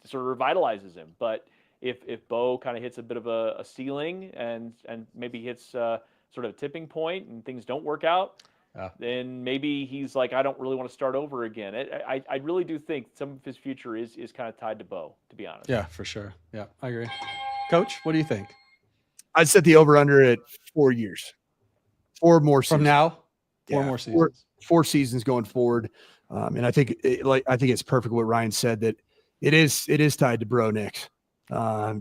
C: sort of revitalizes him. But if Bo kind of hits a bit of a ceiling and maybe hits sort of a tipping point and things don't work out, then maybe he's like, I don't really want to start over again. I really do think some of his future is kind of tied to Bo, to be honest.
A: Yeah, for sure. Yeah, I agree. Coach, what do you think?
B: I'd set the over-under at 4 years. 4 more seasons.
A: From now? 4 more seasons.
B: 4 seasons going forward. And I think it's perfect what Ryan said, that it is tied to Bo Nix,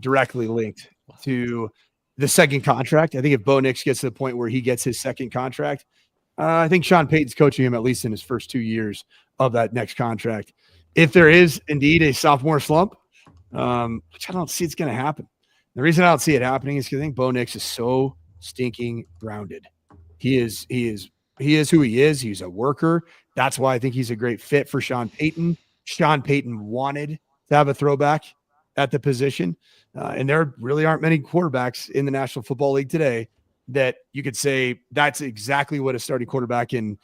B: directly linked to the second contract. I think if Bo Nix gets to the point where he gets his second contract, I think Sean Payton's coaching him at least in his first 2 years of that next contract. If there is indeed a sophomore slump, which I don't see it's going to happen. The reason I don't see it happening is because I think Bo Nix is so stinking grounded. He is who he is. He's a worker. That's why I think he's a great fit for Sean Payton. Sean Payton wanted to have a throwback at the position. And there really aren't many quarterbacks in the National Football League today that you could say that's exactly what a starting quarterback in,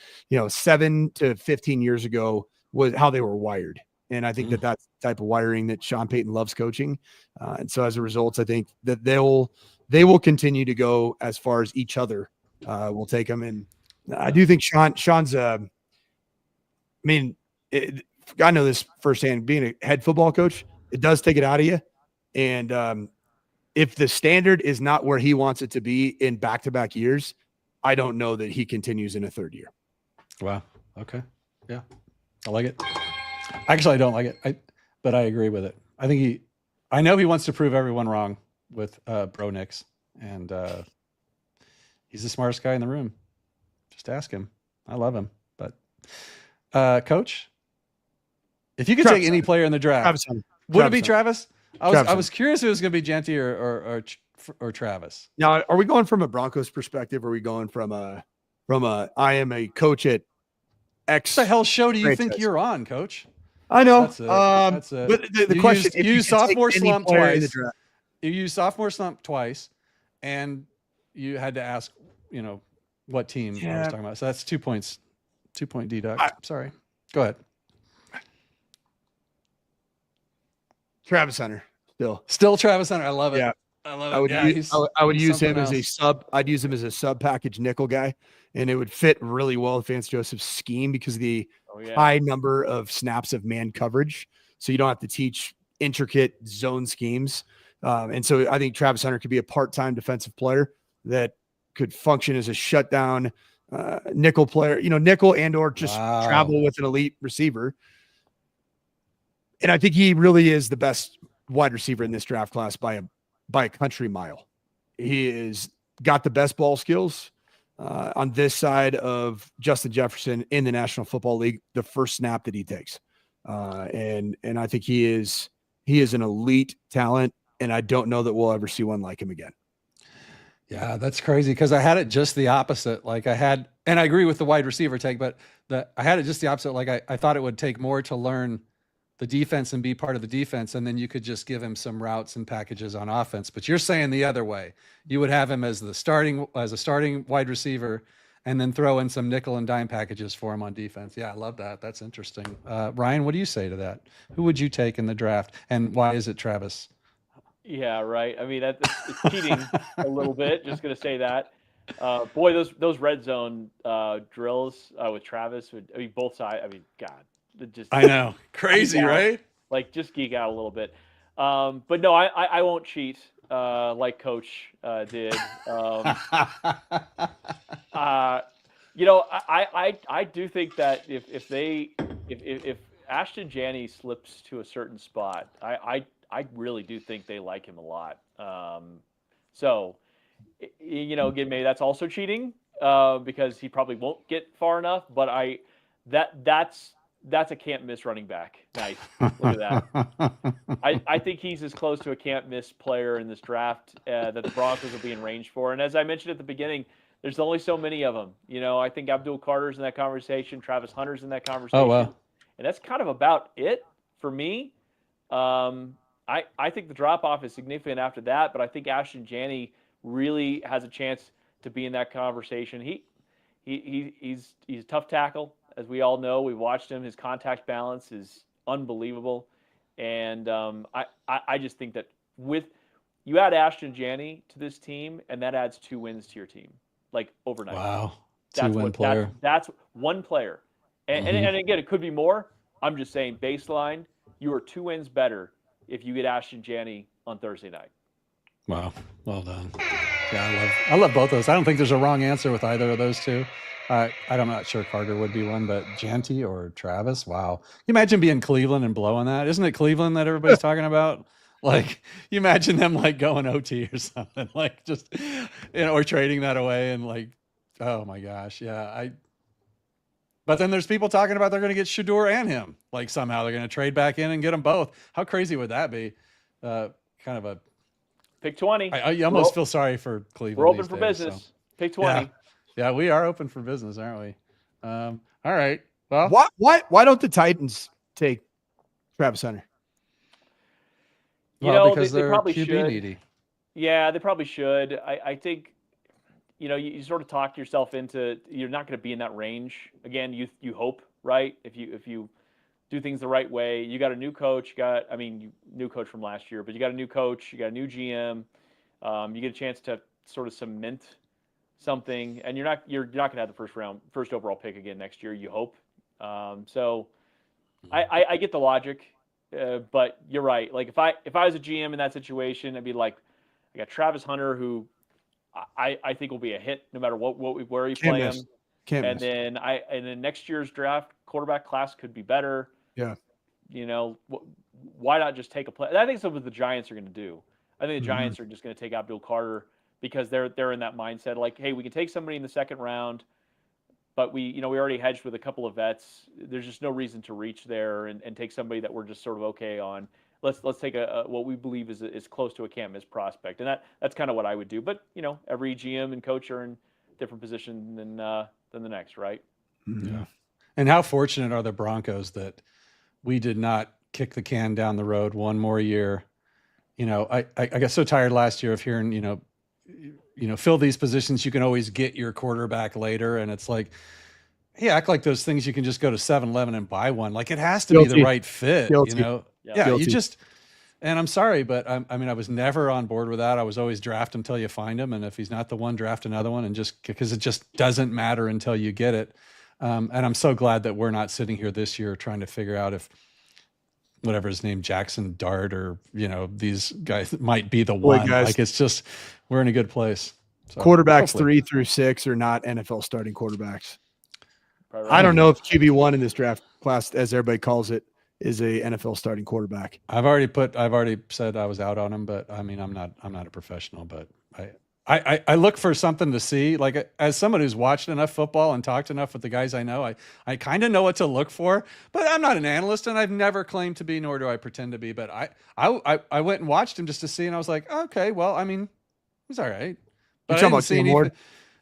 B: 7 to 15 years ago was, how they were wired. And I think that's the type of wiring that Sean Payton loves coaching. And so as a result, I think that they will continue to go as far as each other will take them. And I do think Sean's I know this firsthand, being a head football coach, it does take it out of you. And if the standard is not where he wants it to be in back-to-back years, I don't know that he continues in a third year.
A: Wow. Okay. Yeah. I like it. Actually, I don't like it. But I agree with it. I know he wants to prove everyone wrong with Bro Nix, and he's the smartest guy in the room. Just ask him. I love him. But Coach, if you could take any player in the draft, would it be Travis? I was curious if it was going to be Genty or Travis.
B: Now, are we going from a Broncos perspective? Or are we going from I am a coach at X?
A: What the hell show do you think you're on, Coach?
B: I know.
A: That's it.
B: But the question:
A: you used sophomore slump twice. You used sophomore slump twice, and you had to ask, what team I was talking about. So that's 2 points. 2-point deduct. Sorry. Go ahead.
B: Travis Hunter.
A: Still Travis Hunter. I love it.
B: Yeah.
A: I love it.
B: I would use him as a sub. I'd use him as a sub package nickel guy, and it would fit really well with Vance Joseph's scheme because of the high number of snaps of man coverage. So you don't have to teach intricate zone schemes. And so I think Travis Hunter could be a part-time defensive player that could function as a shutdown nickel player, nickel and or just travel with an elite receiver. And I think he really is the best wide receiver in this draft class by a country mile. He is got the best ball skills on this side of Justin Jefferson in the National Football League, the first snap that he takes. And I think he is an elite talent, and I don't know that we'll ever see one like him again.
A: Yeah, that's crazy because I had it just the opposite. And I agree with the wide receiver take, but I had it just the opposite. I thought it would take more to learn the defense and be part of the defense, and then you could just give him some routes and packages on offense. But you're saying the other way. You would have him as a starting wide receiver, and then throw in some nickel and dime packages for him on defense. Yeah, I love that. That's interesting. Ryan, what do you say to that? Who would you take in the draft, and why is it Travis?
C: Yeah, right. I mean, it's cheating a little bit. Just gonna say that. Boy, those red zone drills with Travis. Both sides. I mean, God.
A: I know. Crazy, right?
C: Just geek out a little bit. But no, I won't cheat like Coach did. I do think that if Ashton Janney slips to a certain spot, I really do think they like him a lot. So, again, maybe that's also cheating because he probably won't get far enough. But that's a can't miss running back. Nice, look at that. I think he's as close to a can't miss player in this draft that the Broncos will be in range for. And as I mentioned at the beginning, there's only so many of them. I think Abdul Carter's in that conversation, Travis Hunter's in that conversation.
A: Oh, wow.
C: And that's kind of about it for me. I think the drop-off is significant after that, but I think Ashton Janney really has a chance to be in that conversation. He's a tough tackle, as we all know. We've watched him. His contact balance is unbelievable. And I just think that you add Ashton Janney to this team, and that adds 2 wins to your team, like overnight.
A: Wow.
C: That's player. That's one player. And again, it could be more. I'm just saying baseline, you are 2 wins better if you get Ashton Janney on Thursday night.
A: Wow. Well done. Yeah, I love both those. I don't think there's a wrong answer with either of those two. I'm not sure Carter would be one, but Janty or Travis, wow. You imagine being Cleveland and blowing that. Isn't it Cleveland that everybody's talking about? Like, you imagine them like going OT or something, like just, or trading that away and like, oh my gosh. Yeah. But then there's people talking about they're going to get Shedeur and him. Like somehow they're going to trade back in and get them both. How crazy would that be? Kind of a
C: pick 20.
A: I almost feel sorry for Cleveland.
C: We're open for business. So. Pick 20.
A: Yeah, we are open for business, aren't we? All right. Well,
B: why don't the Titans take Travis Hunter?
A: Because they're
C: probably
A: QB
C: should.
A: needy.
C: Yeah, they probably should. I think, you sort of talk yourself into you're not going to be in that range. Again, you hope, right? If you do things the right way, you got a new coach. New coach from last year, but you got a new coach. You got a new GM. You get a chance to sort of cement something, and you're not going to have the first overall pick again next year. You hope. So I get the logic, but you're right. Like if I was a GM in that situation, I'd be like, I got Travis Hunter, who I think will be a hit no matter where you play him. And then next year's draft quarterback class could be better.
B: Yeah.
C: Why not just take a play? I think that's what the Giants are going to do. I think the Giants are just going to take Abdul Carter because they're in that mindset. Like, hey, we can take somebody in the second round, but we already hedged with a couple of vets. There's just no reason to reach there and take somebody that we're just sort of okay on. Let's take what we believe is close to a can't miss prospect, and that's kind of what I would do. But every GM and coach are in different position than the next, right?
A: Yeah. And how fortunate are the Broncos that we did not kick the can down the road one more year. I got so tired last year of hearing, fill these positions. You can always get your quarterback later. And it's like, hey, act like those things you can just go to 7-Eleven and buy one. Like it has to be the right fit, Yeah, you just, and I'm sorry, but I was never on board with that. I was always draft until you find him. And if he's not the one, draft another one, and just because it just doesn't matter until you get it. And I'm so glad that we're not sitting here this year trying to figure out if whatever his name, Jackson Dart, or, these guys might be the one. Like it's just, we're in a good place. So,
B: quarterbacks hopefully. 3 through 6 are not NFL starting quarterbacks. Right. I don't know if QB1 in this draft class, as everybody calls it, is a NFL starting quarterback.
A: I've already said I was out on him, but I'm not a professional, but I look for something to see. Like as someone who's watched enough football and talked enough with the guys I know, I kind of know what to look for, but I'm not an analyst and I've never claimed to be, nor do I pretend to be, but I went and watched him just to see. And I was like, okay, well, he's all right. But
B: you're talking about Ward?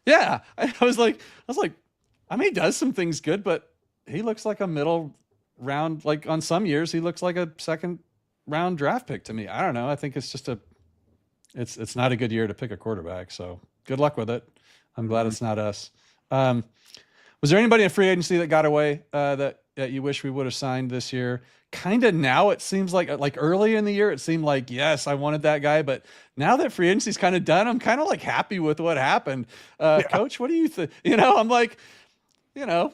A: Yeah. I was like, he does some things good, but he looks like a middle round. Like on some years, he looks like a second round draft pick to me. I don't know. I think it's just it's not a good year to pick a quarterback. So good luck with it. I'm glad it's not us. Was there anybody in free agency that got away that you wish we would have signed this year? Kind of now it seems like early in the year, it seemed like, yes, I wanted that guy. But now that free agency's kind of done, I'm kind of like happy with what happened. Coach, what do you think? I'm like, the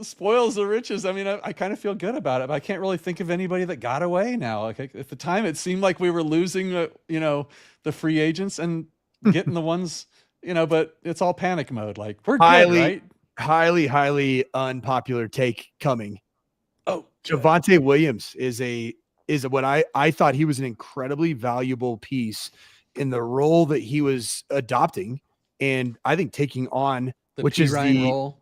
A: spoils the riches. I kind of feel good about it, but I can't really think of anybody that got away now. Like at the time, it seemed like we were losing, the free agents and getting the ones, but it's all panic mode. Like we're good, right?
B: highly, highly unpopular take coming.
A: Oh,
B: Javonte Williams is what I thought he was an incredibly valuable piece in the role that he was adopting, and I think taking on, which is
A: Ryan role.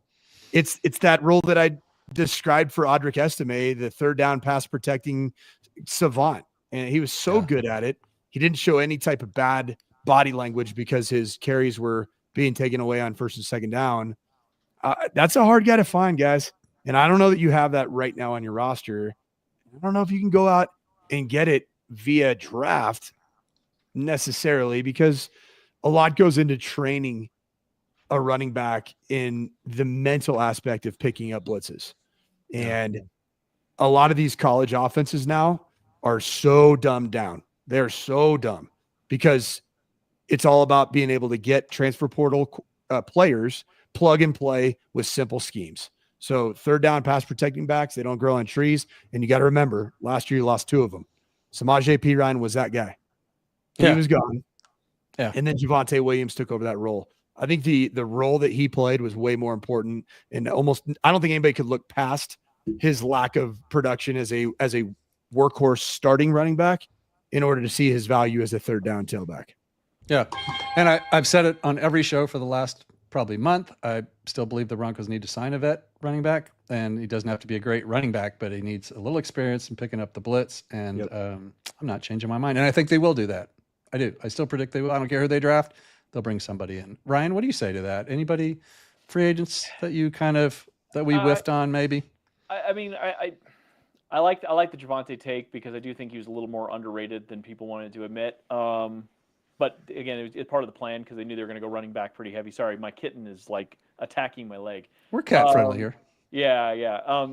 B: It's that role that I described for Audric Estime, the third down pass protecting savant, and he was so good at it. He didn't show any type of bad body language because his carries were being taken away on first and second down. That's a hard guy to find, guys. And I don't know that you have that right now on your roster. I don't know if you can go out and get it via draft necessarily, because a lot goes into training a running back in the mental aspect of picking up blitzes. And a lot of these college offenses now are so dumbed down. They're so dumb because it's all about being able to get transfer portal players plug and play with simple schemes. So third down pass protecting backs, they don't grow on trees. And you got to remember, last year you lost 2 of them. Samaje Perine was that guy. He was gone.
A: Yeah.
B: And then Javonte Williams took over that role. I think the role that he played was way more important, and almost I don't think anybody could look past his lack of production as a workhorse starting running back in order to see his value as a third down tailback.
A: Yeah. And I've said it on every show for the last probably month. I still believe the Broncos need to sign a vet running back, and he doesn't have to be a great running back, but he needs a little experience in picking up the blitz. And I'm not changing my mind. And I think they will do that. I do. I still predict they will. I don't care who they draft. They'll bring somebody in. Ryan, what do you say to that? Anybody, free agents that you that we whiffed on maybe?
C: I mean, I like the Javonte take because I do think he was a little more underrated than people wanted to admit. But again, it's part of the plan because they knew they were going to go running back pretty heavy. Sorry, my kitten is like attacking my leg.
A: We're cat friendly here.
C: Yeah.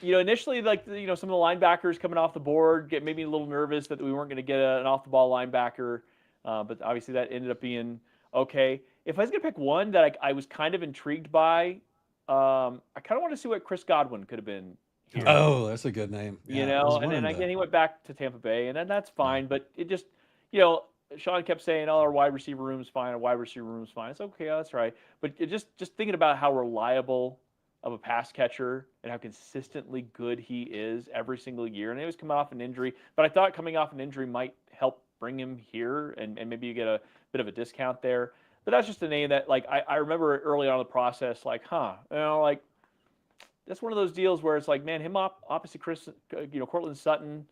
C: Initially, some of the linebackers coming off the board made me a little nervous that we weren't going to get an off the ball linebacker. But obviously that ended up being okay. If I was going to pick one that I was kind of intrigued by, I kind of want to see what Chris Godwin could have been here.
A: Oh, that's a good name.
C: And then again, he went back to Tampa Bay, and then that's fine. But it just, Sean kept saying, "Oh, our wide receiver room's fine. Our wide receiver room's fine." It's okay, that's right. But it just thinking about how reliable of a pass catcher and how consistently good he is every single year. And he was coming off an injury, but I thought coming off an injury might help bring him here, and maybe you get a bit of a discount there. But that's just a name that, I remember early on in the process, that's one of those deals where it's like, man, him opposite Cortland Sutton,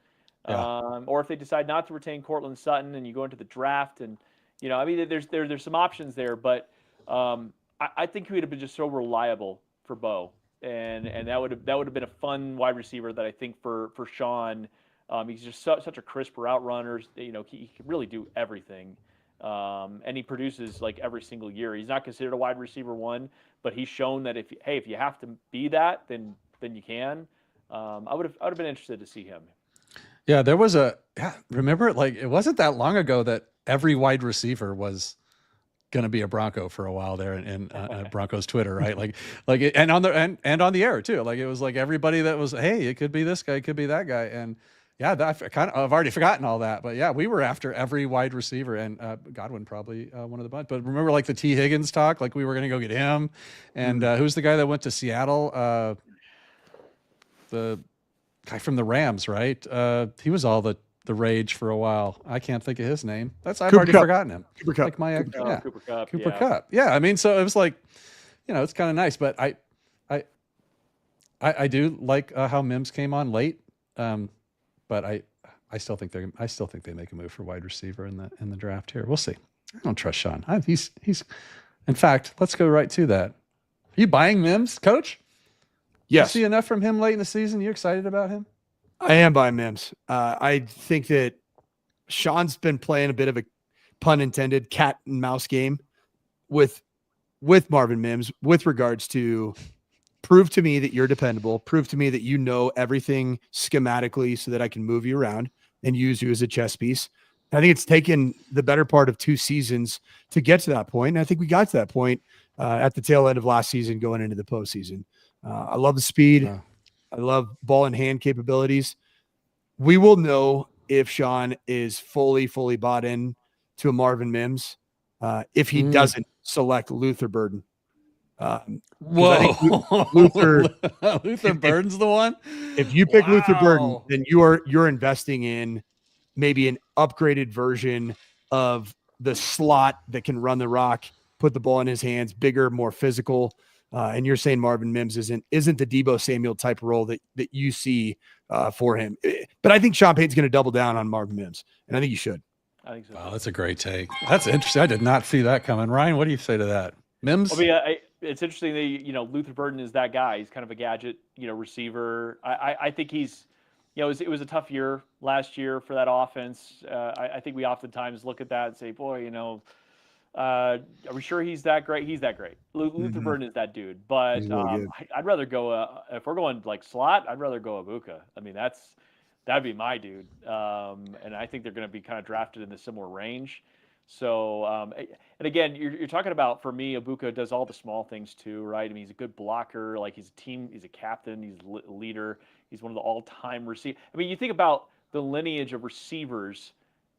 C: or if they decide not to retain Cortland Sutton and you go into the draft, and there's some options there, but I think he would have been just so reliable for Bo, and that would have been a fun wide receiver that I think for Sean. He's just such a crisp route runner. He can really do everything. And he produces like every single year. He's not considered a wide receiver 1, but he's shown that if you have to be that, then you can. I would have been interested to see him.
A: Yeah, there was remember, it wasn't that long ago that every wide receiver was going to be a Bronco for a while there in Broncos Twitter, right? And on the air too. It was like everybody that was, hey, it could be this guy, it could be that guy, and. Yeah, I've already forgotten all that, but yeah, we were after every wide receiver, and Godwin probably one of the bunch. But remember, the T. Higgins talk, we were going to go get him, and who's the guy that went to Seattle? The guy from the Rams, right? He was all the rage for a while. I can't think of his name. I've already forgotten him.
B: Cooper Kupp.
C: Cooper Kupp.
A: Cooper Kupp. Yeah, I mean, so it was it's kind of nice, but I do like how Mims came on late. But I still think they make a move for wide receiver in the draft here. We'll see. I don't trust Sean. He's in fact, let's go right to that. Are you buying Mims, Coach?
B: Yes.
A: You see enough from him late in the season? You excited about him?
B: I am buying Mims. I think that Sean's been playing a bit of a, pun intended, cat and mouse game with Marvin Mims with regards to prove to me that you're dependable. Prove to me that you know everything schematically so that I can move you around and use you as a chess piece. I think it's taken the better part of 2 seasons to get to that point. And I think we got to that point at the tail end of last season going into the postseason. I love the speed. I love ball in hand capabilities. We will know if Sean is fully bought in to a Marvin Mims if he doesn't select Luther Burden.
A: Whoa.
B: Luther
A: Burden's the one?
B: If you pick Luther Burden, then you're investing in maybe an upgraded version of the slot that can run the rock, put the ball in his hands, bigger, more physical. And you're saying Marvin Mims isn't the Deebo Samuel type role that you see for him. But I think Sean Payton's going to double down on Marvin Mims, and I think he should.
C: I think so.
A: Wow, that's a great take. That's interesting. I did not see that coming. Ryan, what do you say to that? Mims?
C: I mean, it's interesting that, Luther Burden is that guy. He's kind of a gadget, receiver. I think he's, it was a tough year last year for that offense. I think we oftentimes look at that and say, boy, are we sure he's that great? He's that great. Luther Burden is that dude. But
B: really
C: I'd rather go, if we're going like slot, I'd rather go Ibuka. I mean, that'd be my dude. And I think they're going to be kind of drafted in the similar range. So, and again, you're talking about, for me, Ibuka does all the small things too, right? I mean, he's a good blocker. Like, he's a captain. He's a leader. He's one of the all-time receivers. I mean, you think about the lineage of receivers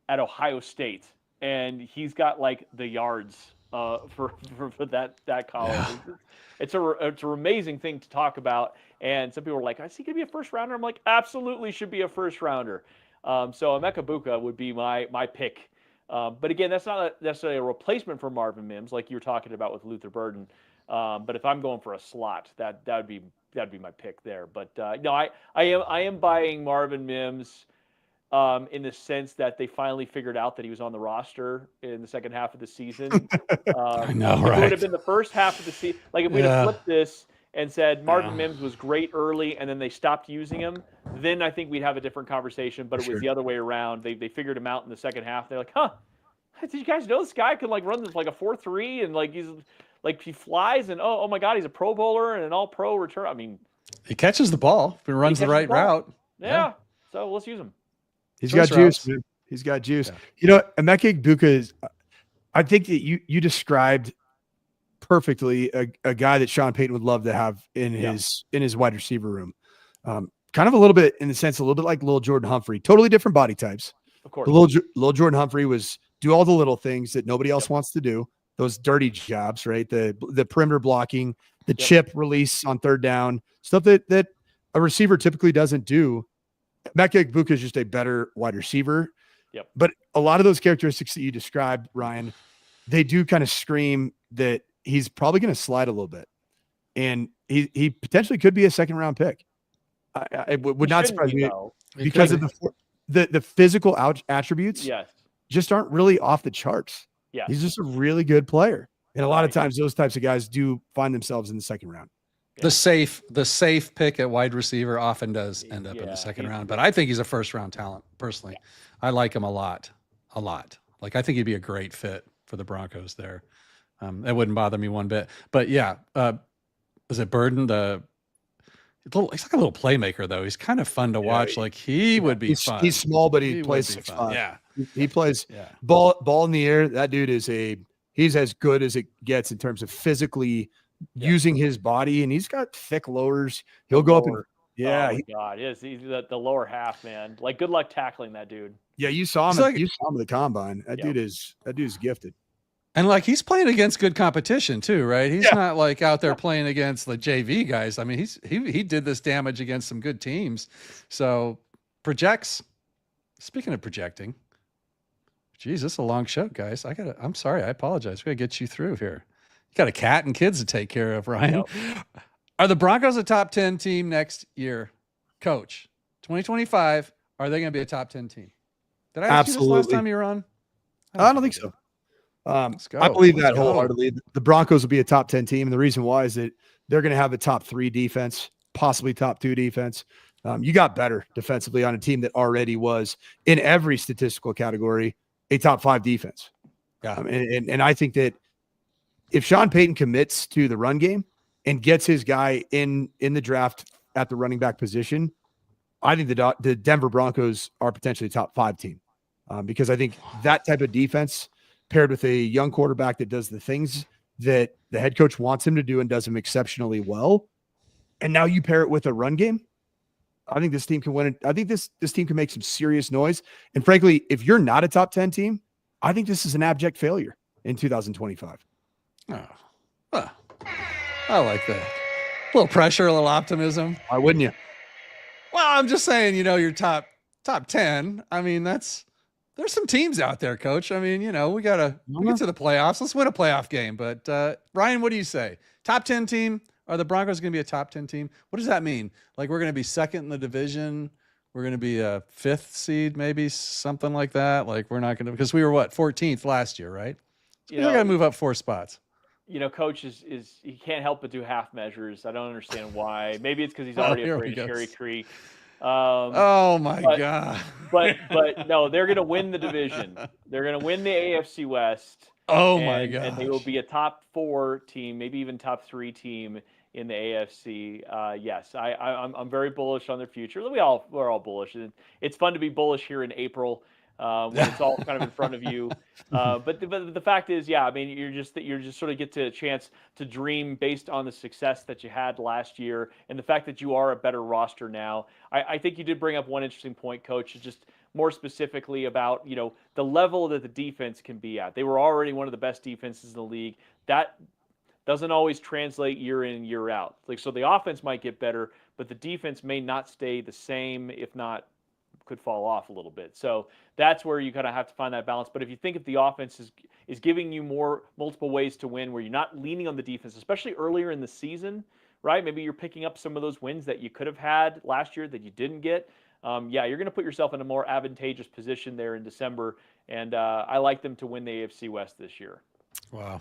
C: at Ohio State, and he's got like the yards for that college. Yeah. It's an amazing thing to talk about. And some people are like, "Is he gonna be a first rounder?" I'm like, absolutely should be a first rounder. So Emeka Egbuka would be my pick. But again, that's not necessarily a replacement for Marvin Mims, like you're talking about with Luther Burden. But if I'm going for a slot, that'd be my pick there. But no, I am buying Marvin Mims in the sense that they finally figured out that he was on the roster in the second half of the season.
A: I know, right?
C: If it would have been the first half of the season, like if we'd have flipped this and said Marvin Mims was great early and then they stopped using him, then I think we'd have a different conversation. But it was the other way around. They figured him out in the second half. They're like, huh, did you guys know this guy could like run this like a 4.3 and like he's like he flies and oh my God, he's a Pro Bowler and an All-Pro return. I mean,
A: he catches the ball if he runs the right route.
C: Yeah. So let's use him.
B: He's got juice, man. He's got juice. Yeah. Emeka Egbuka is, I think that you described perfectly a guy that Sean Payton would love to have in his wide receiver room. Kind of a little bit in the sense, a little bit like Lil Jordan Humphrey, totally different body types.
C: Of course.
B: Lil Jordan Humphrey was do all the little things that nobody else wants to do. Those dirty jobs, right? The perimeter blocking, the chip release on third down, stuff that a receiver typically doesn't do. Emeka Egbuka is just a better wide receiver.
C: Yep.
B: But a lot of those characteristics that you described, Ryan, they do kind of scream that he's probably going to slide a little bit. And he potentially could be a second round pick. It would not surprise me because of the physical attributes just aren't really off the charts.
C: Yeah.
B: He's just a really good player. And a lot of times those types of guys do find themselves in the second round.
A: The safe pick at wide receiver often does end up in the second round, but I think he's a first round talent personally. I like him a lot. Like, I think he'd be a great fit for the Broncos there. That wouldn't bother me one bit, but was it Burden? He's like a little playmaker though. He's kind of fun to watch. Like he would be fun.
B: He's small, but he plays 6'5".
A: Yeah.
B: He plays ball in the air. That dude is he's as good as it gets in terms of physically using his body, and he's got thick lowers. He'll go up and
C: oh my God, he's the lower half, man. Like, good luck tackling that dude.
B: Yeah, you saw him. You saw him at the combine. That dude's gifted.
A: And like he's playing against good competition too, right? He's not like out there playing against the JV guys. I mean, he did this damage against some good teams. So projects. Speaking of projecting, geez, this is a long show, guys. I'm sorry, I apologize. We gotta get you through here. You got a cat and kids to take care of, Ryan. Yep. Are the Broncos a top 10 team next year? Coach, 2025, are they going to be a top 10 team? Did I ask you this last time you were on?
B: I don't think so. I believe that wholeheartedly. The Broncos will be a top 10 team. And the reason why is that they're going to have a top 3 defense, possibly top 2 defense. You got better defensively on a team that already was in every statistical category, a top 5 defense. Yeah. And I think that if Sean Payton commits to the run game and gets his guy in the draft at the running back position, I think the Denver Broncos are potentially a top 5 team because I think that type of defense paired with a young quarterback that does the things that the head coach wants him to do and does them exceptionally well. And now you pair it with a run game. I think this team can win. I think this team can make some serious noise. And frankly, if you're not a top 10 team, I think this is an abject failure in 2025.
A: I like that. A little pressure, a little optimism.
B: Why wouldn't you?
A: Well, I'm just saying, your top 10. I mean, there's some teams out there, Coach. I mean, we get to the playoffs. Let's win a playoff game. But Ryan, what do you say? Top 10 team? Are the Broncos going to be a top 10 team? What does that mean? Like, we're going to be second in the division. We're going to be a 5th seed, maybe something like that. Like, we're not going to, because we were 14th last year, right? So we got to move up 4 spots.
C: Coach is he can't help but do half measures. I don't understand why. Maybe it's because he's already afraid of Cherry Creek.
A: Oh my God.
C: But no, they're going to win the division. They're going to win the AFC West.
A: Oh my God.
C: And they will be a top 4 team, maybe even top 3 team in the AFC. Yes, I'm very bullish on their future. We're all bullish. It's fun to be bullish here in April. When it's all kind of in front of you. But the fact is, I mean, you're just sort of get to a chance to dream based on the success that you had last year and the fact that you are a better roster now. I think you did bring up one interesting point, Coach, just more specifically about, the level that the defense can be at. They were already one of the best defenses in the league. That doesn't always translate year in, year out. So the offense might get better, but the defense may not stay the same, if not could fall off a little bit. So that's where you kind of have to find that balance. But if you think if the offense is giving you multiple ways to win, where you're not leaning on the defense, especially earlier in the season, right? Maybe you're picking up some of those wins that you could have had last year that you didn't get. You're going to put yourself in a more advantageous position there in December. And I like them to win the AFC West this year.
A: Wow.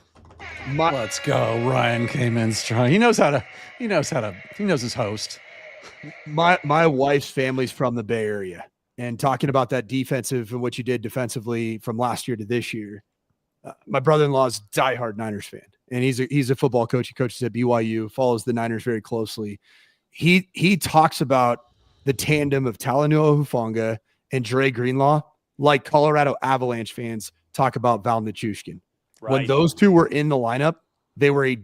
A: Let's go. Ryan came in strong. He knows his host.
B: My wife's family's from the Bay Area. And talking about that defensive and what you did defensively from last year to this year, my brother-in-law's a diehard Niners fan, and he's a football coach. He coaches at BYU, follows the Niners very closely. He talks about the tandem of Talanoa Hufanga and Dre Greenlaw like Colorado Avalanche fans talk about Val Nichushkin. Right. When those two were in the lineup, they were a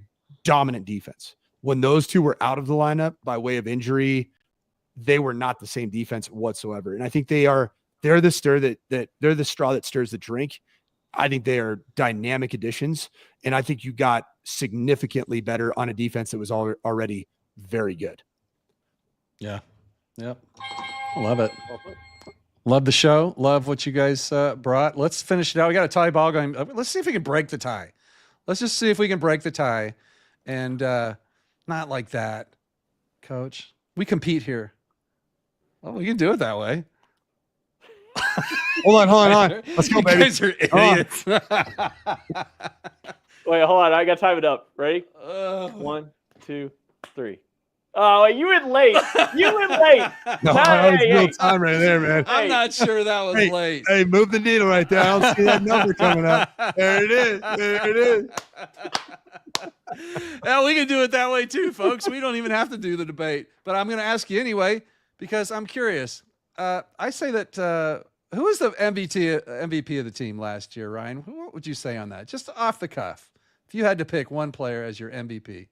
B: dominant defense. When those two were out of the lineup by way of injury, they were not the same defense whatsoever. And I think they're the straw that stirs the drink. I think they are dynamic additions. And I think you got significantly better on a defense that was already very good.
A: Yeah. Yep. Love it. Love the show. Love what you guys brought. Let's finish it out. We got a tie ball going. Let's see if we can break the tie. Let's just see if we can break the tie. And not like that, Coach. We compete here. Well, we can do it that way.
B: Hold on. Let's go, baby.
A: You guys are idiots.
C: Wait, hold on. I got to time it up. Ready? 1, 2, 3. Oh, you went late.
B: No, that was real time right there, man.
A: I'm not sure that was late.
B: Hey, move the needle right there. I don't see that number coming up. There it is.
A: Yeah, we can do it that way too, folks. We don't even have to do the debate. But I'm going to ask you anyway because I'm curious. I say that who was the MVP of the team last year, Ryan? What would you say on that? Just off the cuff. If you had to pick one player as your MVP.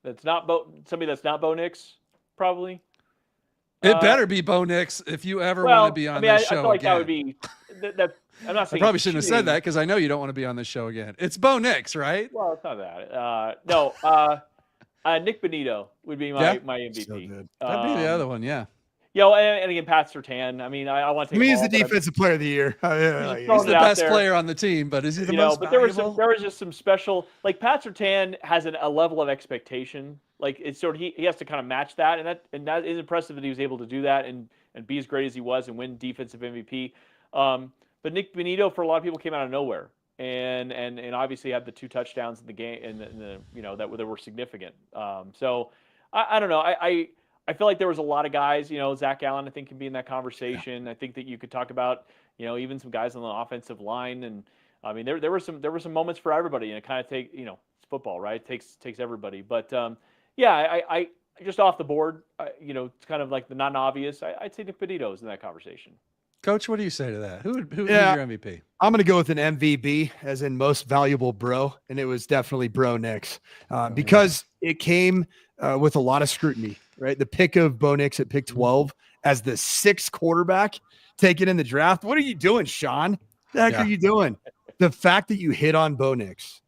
C: That's not somebody that's not Bo Nix, probably.
A: It better be Bo Nix if you ever want to be on this show
C: I feel like
A: again.
C: That would be that. I'm not saying
A: I probably shouldn't have said that because I know you don't want to be on this show again. It's Bo Nix, right?
C: Well, it's not that. No, Nick Bonito would be my MVP.
B: So good.
A: That'd be the other one, yeah.
C: And again, Pat Surtain. I mean, I want to take.
B: He's the defensive player of the year.
A: He's the best player on the team, but is he the most valuable?
C: There was just some special. Like Pat Surtain has a level of expectation. Like it's sort of he has to kind of match that, and that is impressive that he was able to do that and be as great as he was and win defensive MVP. But Nick Bonito, for a lot of people, came out of nowhere, and obviously had the 2 touchdowns in the game, that were significant. So I don't know. I feel like there was a lot of guys. Zach Allen, I think, can be in that conversation. Yeah. I think that you could talk about, even some guys on the offensive line, and I mean, there were some moments for everybody, and it kind of it's football, right? It takes everybody. But I just off the board, it's kind of like the non-obvious. I'd say Nick Bonito's in that conversation.
A: Coach, what do you say to that? Who's your MVP?
B: I'm going to go with an MVB, as in most valuable bro, and it was definitely Bro Nix, because it came with a lot of scrutiny, right? The pick of Bo Nix at pick 12 as the 6th quarterback taken in the draft. What are you doing, Sean? What the heck are you doing? The fact that you hit on Bo Nix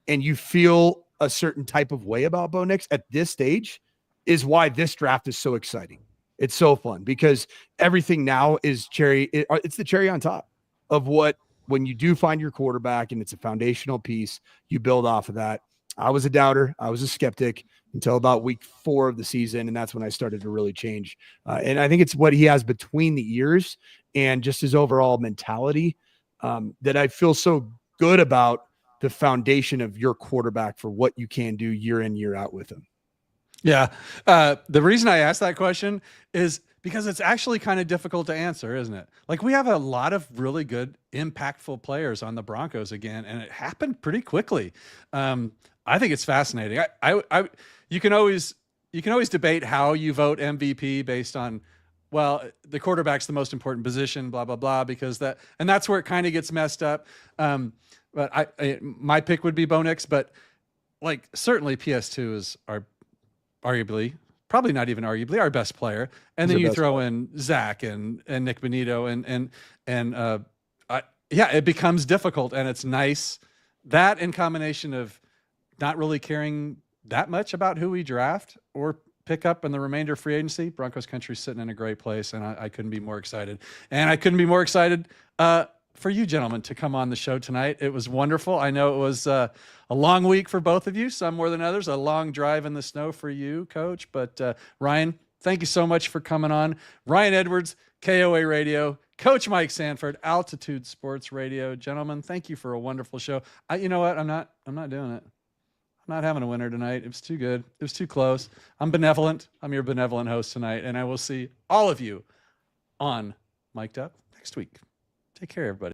B: and you feel a certain type of way about Bo Nix at this stage is why this draft is so exciting. It's so fun because everything now is it's the cherry on top of when you do find your quarterback and it's a foundational piece, you build off of that. I was a doubter. I was a skeptic until about week 4 of the season. And that's when I started to really change. And I think it's what he has between the ears and just his overall mentality that I feel so good about the foundation of your quarterback for what you can do year in, year out with him.
A: Yeah. The reason I asked that question is because it's actually kind of difficult to answer, isn't it? Like, we have a lot of really good, impactful players on the Broncos again, and it happened pretty quickly. I think it's fascinating. You can always debate how you vote MVP based on, well, the quarterback's the most important position, blah, blah, blah, and that's where it kind of gets messed up. But my pick would be Bo Nix, but like, certainly PS2 is probably not even arguably our best player. And then you throw in Zach and Nick Benito and it becomes difficult, and it's nice that in combination of not really caring that much about who we draft or pick up in the remainder of free agency. Broncos country's sitting in a great place, and I couldn't be more excited. And I couldn't be more excited for you gentlemen to come on the show tonight. It was wonderful. I know it was a long week for both of you, some more than others, a long drive in the snow for you, Coach. But Ryan, thank you so much for coming on. Ryan Edwards, KOA Radio, Coach Mike Sanford, Altitude Sports Radio. Gentlemen, thank you for a wonderful show. You know what? I'm not doing it. I'm not having a winner tonight. It was too good. It was too close. I'm benevolent. I'm your benevolent host tonight, and I will see all of you on Mic'd Up next week. Take care, everybody.